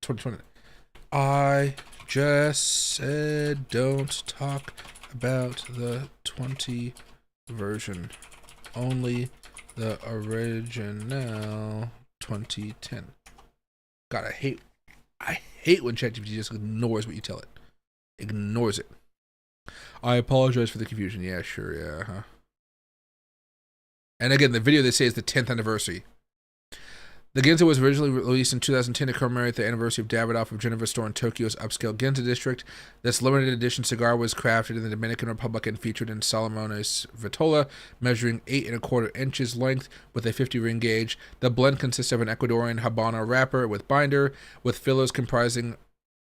2020. I just said don't talk about the 20 version. Only the original 2010. God, I hate when ChatGPT just ignores what you tell it. Ignores it. I apologize for the confusion. Yeah, sure, yeah. Huh. And again, the video they say is the 10th anniversary. The Ginza was originally released in 2010 to commemorate the anniversary of Davidoff of Geneva store in Tokyo's upscale Ginza district. This limited edition cigar was crafted in the Dominican Republic and featured in Salomones Vitola, measuring 8¼ inches length with a 50 ring gauge. The blend consists of an Ecuadorian Habano wrapper with binder, with fillers comprising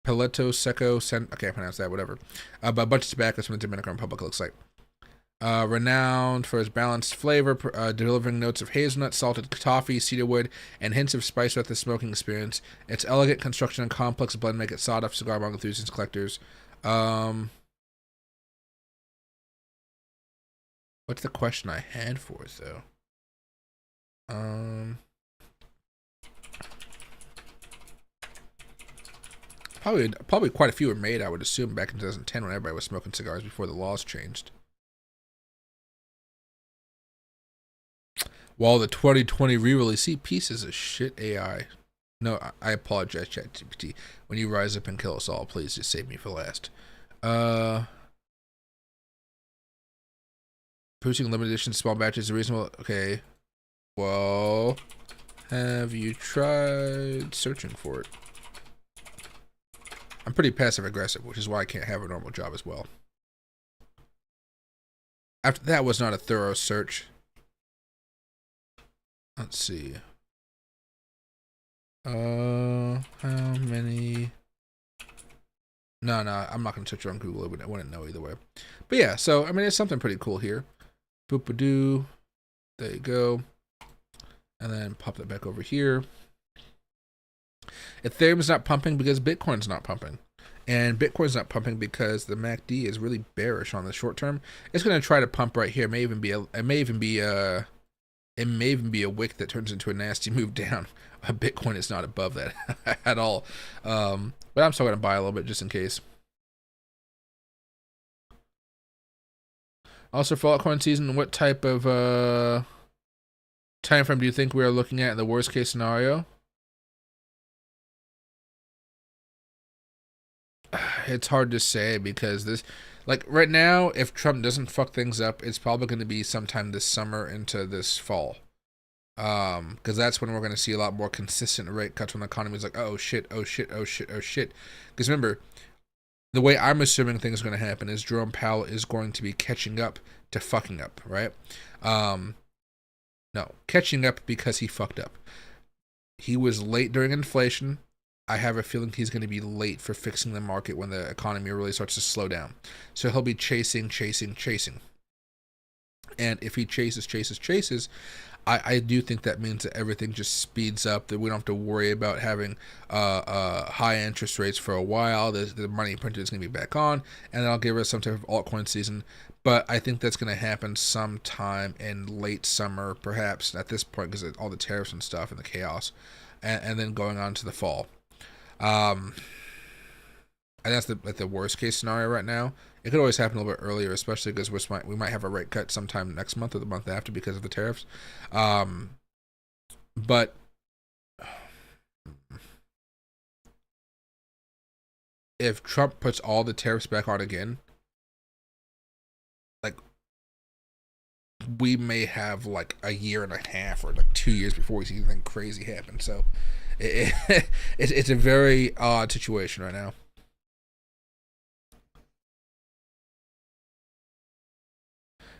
Paleto Seco, I can't pronounce that, whatever. But a bunch of tobaccos from the Dominican Republic, it looks like. Renowned for its balanced flavor, delivering notes of hazelnut, salted toffee, cedarwood, and hints of spice throughout the smoking experience. Its elegant construction and complex blend make it sought after cigar among enthusiasts and collectors. What's the question I had for it, though? Probably quite a few were made, I would assume, back in 2010 when everybody was smoking cigars before the laws changed. While the 2020 re-release, see, pieces of shit AI. No, I apologize, ChatGPT. When you rise up and kill us all, please just save me for last. Producing limited edition small batches is reasonable. Okay. Well, have you tried searching for it? I'm pretty passive aggressive, which is why I can't have a normal job as well. After that was not a thorough search. Let's see. How many? No, I'm not gonna search it on Google. I wouldn't know either way. But yeah, so I mean, it's something pretty cool here. Boop-a-doo. There you go. And then pop that back over here. Ethereum's not pumping because Bitcoin's not pumping. And Bitcoin's not pumping because the MACD is really bearish on the short term. It's going to try to pump right here. It may even be a wick that turns into a nasty move down. Bitcoin is not above that at all. But I'm still going to buy a little bit just in case. Also, for altcoin season, what type of time frame do you think we are looking at in the worst case scenario? It's hard to say because this, like right now, if Trump doesn't fuck things up, it's probably going to be sometime this summer into this fall. Because that's when we're going to see a lot more consistent rate cuts when the economy is like, oh shit, oh shit, oh shit, oh shit. Because remember, the way I'm assuming things are going to happen is Jerome Powell is going to be catching up to fucking up, right? No, catching up because he fucked up. He was late during inflation. I have a feeling he's going to be late for fixing the market when the economy really starts to slow down. So he'll be chasing. And if he chases, I do think that means that everything just speeds up, that we don't have to worry about having high interest rates for a while. The money printed is going to be back on, and that'll give us some type of altcoin season. But I think that's going to happen sometime in late summer, perhaps at this point, because of all the tariffs and stuff and the chaos, and then going on to the fall. And that's the worst case scenario right now. It could always happen a little bit earlier, especially because we might have a rate cut sometime next month or the month after because of the tariffs. But if Trump puts all the tariffs back on again, like we may have like a year and a half or like 2 years before we see anything crazy happen. So it's a very odd situation right now.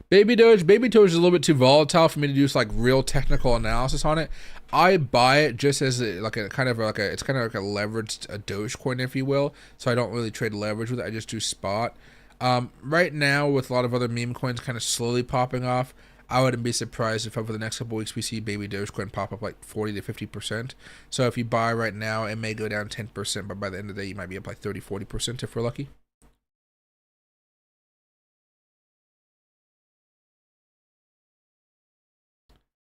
Baby Doge is a little bit too volatile for me to do like real technical analysis on it. I buy it just as it's kind of like a leveraged Doge coin, if you will. So I don't really trade leverage with it. I just do spot. Right now, with a lot of other meme coins kind of slowly popping off, I wouldn't be surprised if over the next couple weeks we see Baby Dogecoin pop up like 40 to 50%. So if you buy right now, it may go down 10%, but by the end of the day, you might be up like 30, 40% if we're lucky.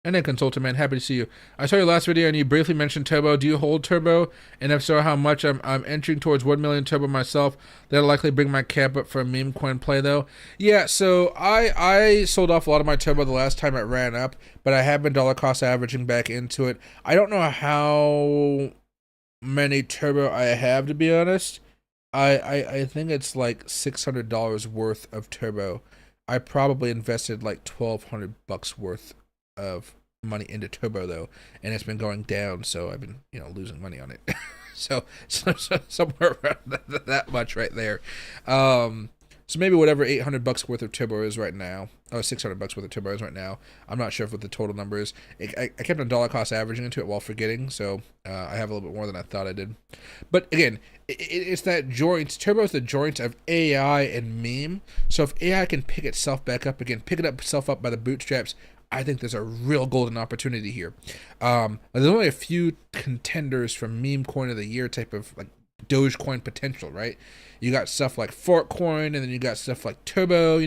And then Consultant Man, happy to see you. I saw your last video and you briefly mentioned Turbo. Do you hold Turbo? And if so, how much? I'm entering towards 1 million Turbo myself. That'll likely bring my cap up for a meme coin play though. Yeah, so I sold off a lot of my Turbo the last time it ran up, but I have been dollar cost averaging back into it. I don't know how many turbo I have, to be honest. I think it's like $600 worth of turbo. I probably invested like $1,200 worth of money into turbo though, and it's been going down, so I've been losing money on it. so somewhere around that much right there. So maybe whatever $800 worth of turbo is right now, or $600 worth of turbo is right now. I'm not sure what the total number is. I kept on dollar cost averaging into it while forgetting, so I have a little bit more than I thought I did. But again, it's that joint. Turbo is the joint of AI and meme. So if AI can pick itself back up again, pick itself up by the bootstraps, I think there's a real golden opportunity here. There's only a few contenders for meme coin of the year type of like Dogecoin potential, right? You got stuff like Forkcoin, and then you got stuff like Turbo.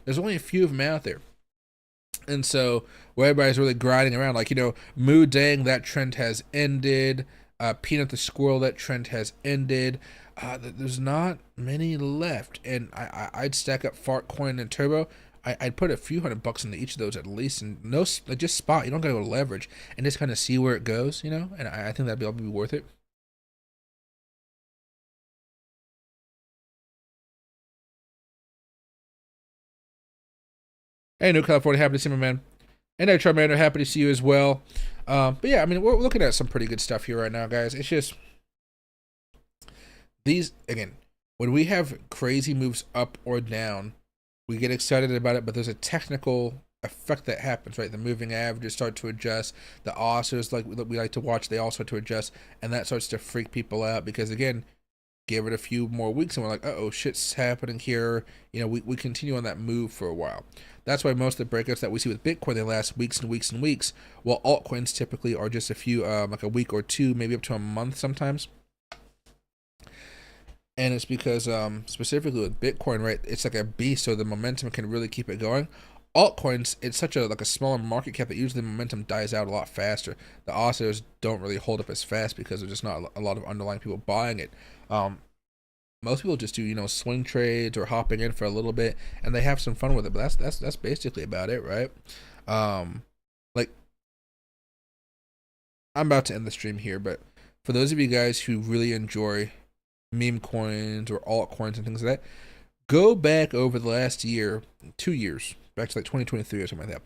There's only a few of them out there. And so where everybody's really grinding around, like, Moo Dang, that trend has ended. Peanut the Squirrel, that trend has ended. There's not many left. And I'd stack up Forkcoin and Turbo. I'd put a few $100 into each of those at least, and just spot. You don't gotta go to leverage, and just kind of see where it goes, and I think that'd be worth it. Hey, New California, happy to see you, my man. And hey, Charmander, happy to see you as well. But yeah, I mean, we're looking at some pretty good stuff here right now, guys. It's just these, again, when we have crazy moves up or down, we get excited about it, but there's a technical effect that happens, right? The moving averages start to adjust. The oscillators, like we like to watch, they all start to adjust, and that starts to freak people out because, again, give it a few more weeks and we're like, uh-oh, shit's happening here. We continue on that move for a while. That's why most of the breakouts that we see with Bitcoin, they last weeks and weeks and weeks, while altcoins typically are just a few, like a week or two, maybe up to a month sometimes. And it's because specifically with Bitcoin, right, it's like a beast, so the momentum can really keep it going. Altcoins, it's such a smaller market cap that usually the momentum dies out a lot faster. The oscillators don't really hold up as fast because there's just not a lot of underlying people buying it. Most people just do swing trades or hopping in for a little bit, and they have some fun with it. But that's basically about it, right? Like, I'm about to end the stream here, but for those of you guys who really enjoy meme coins or altcoins and things like that, go back over the last year, 2 years, back to like 2023 or something like that,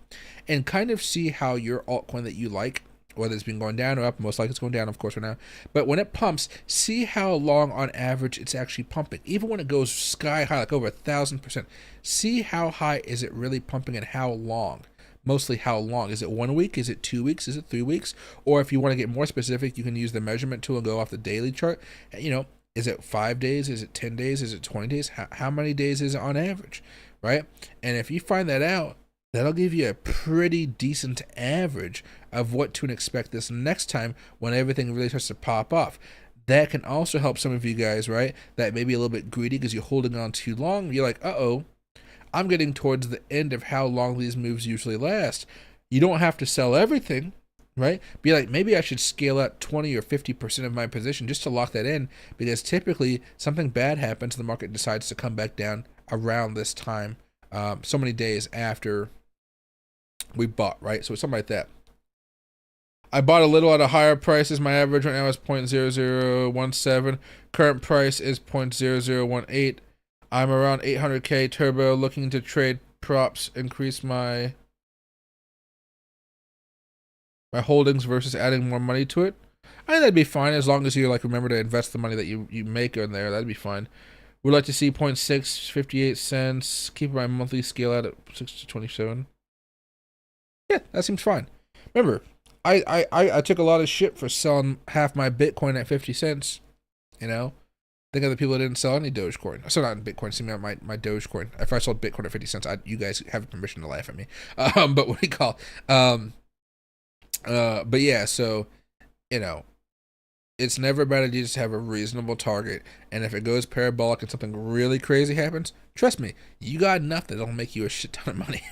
and kind of see how your altcoin that you like, whether it's been going down or up, most likely it's going down, of course, right now. But when it pumps, see how long on average it's actually pumping. Even when it goes sky high, like over 1,000%, see how high is it really pumping and how long. Mostly how long. Is it 1 week? Is it 2 weeks? Is it 3 weeks? Or if you want to get more specific, you can use the measurement tool and go off the daily chart. Is it 5 days? Is it 10 days? Is it 20 days? How many days is it on average, right? And if you find that out, that'll give you a pretty decent average of what to expect this next time when everything really starts to pop off. That can also help some of you guys, right, that may be a little bit greedy because you're holding on too long. You're like, uh-oh, I'm getting towards the end of how long these moves usually last. You don't have to sell everything, right? Be like, maybe I should scale out 20 or 50% of my position just to lock that in, because typically something bad happens, the market decides to come back down around this time, so many days after we bought, right? So something like that. I bought a little at a higher prices. My average right now is 0.0017. Current price is 0.0018. I'm around 800k turbo, looking to trade props, increase my holdings versus adding more money to it. I think that'd be fine as long as you remember to invest the money that you make in there. That'd be fine. Would like to see 0.658 cents. Keep my monthly scale out at 6 to 27. Yeah, that seems fine. Remember, I took a lot of shit for selling half my Bitcoin at 50 cents. Think of the people that didn't sell any Dogecoin. So not in Bitcoin, see my Dogecoin. If I sold Bitcoin at 50 cents, you guys have permission to laugh at me. But what do you call? But yeah, so it's never a bad idea to have a reasonable target. And if it goes parabolic and something really crazy happens, trust me, you got enough that'll make you a shit ton of money.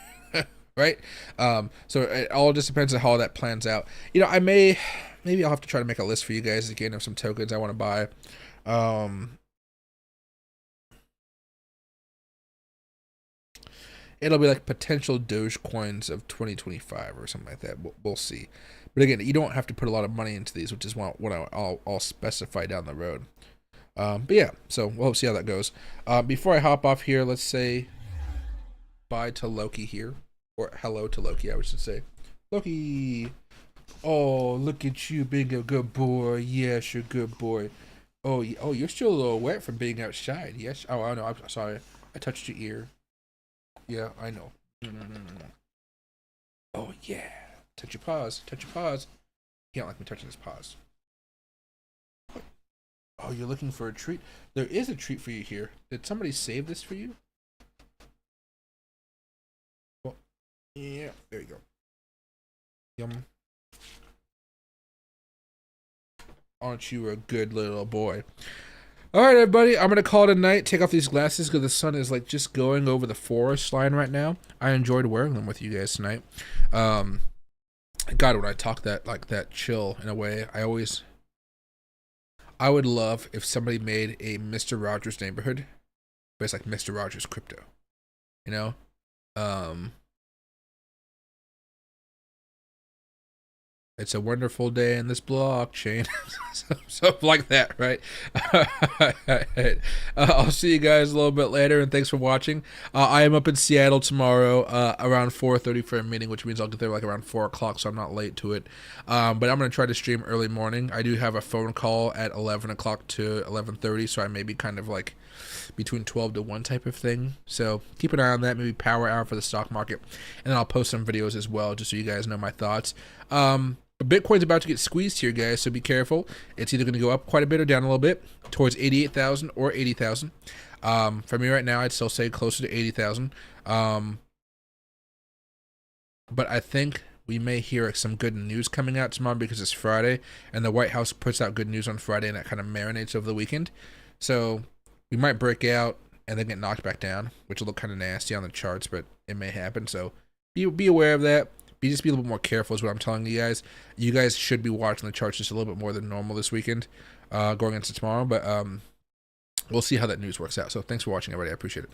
Right? So it all just depends on how that plans out. Maybe I'll have to try to make a list for you guys again of some tokens I want to buy. it'll be like potential Doge coins of 2025 or something like that. We'll see. But again, you don't have to put a lot of money into these, which is what I'll specify down the road. But yeah, so we'll see how that goes. Before I hop off here, let's say bye to Loki here, or hello to Loki, I should say. Loki, oh, look at you being a good boy. Yes, you're a good boy. Oh, you're still a little wet from being outside. Yes. Oh, I know. I'm sorry. I touched your ear. Yeah, I know. No. Oh yeah. Touch your paws. Touch your paws. You can't like me touching his paws. Oh, you're looking for a treat? There is a treat for you here. Did somebody save this for you? Oh, yeah, there you go. Yum. Aren't you a good little boy? All right, everybody. I'm going to call it a night. Take off these glasses because the sun is like just going over the forest line right now. I enjoyed wearing them with you guys tonight. God, when I talk that chill in a way, I would love if somebody made a Mr. Rogers neighborhood, but it's like Mr. Rogers crypto, you know? It's a wonderful day in this blockchain. Something like that, right? I'll see you guys a little bit later, and thanks for watching. I am up in Seattle tomorrow around 4:30 for a meeting, which means I'll get there like around 4 o'clock, so I'm not late to it. But I'm going to try to stream early morning. I do have a phone call at 11 o'clock to 11:30, so I may be kind of like between 12 to 1 type of thing. So keep an eye on that, maybe power hour for the stock market. And then I'll post some videos as well, just so you guys know my thoughts. But Bitcoin's about to get squeezed here, guys, so be careful. It's either going to go up quite a bit or down a little bit towards 88,000 or 80,000. For me right now, I'd still say closer to 80,000. But I think we may hear some good news coming out tomorrow because it's Friday, and the White House puts out good news on Friday, and that kind of marinates over the weekend. So we might break out and then get knocked back down, which will look kind of nasty on the charts, but it may happen. So be aware of that. Just be a little bit more careful is what I'm telling you guys. You guys should be watching the charts just a little bit more than normal this weekend, going into tomorrow. But we'll see how that news works out. So thanks for watching, everybody. I appreciate it.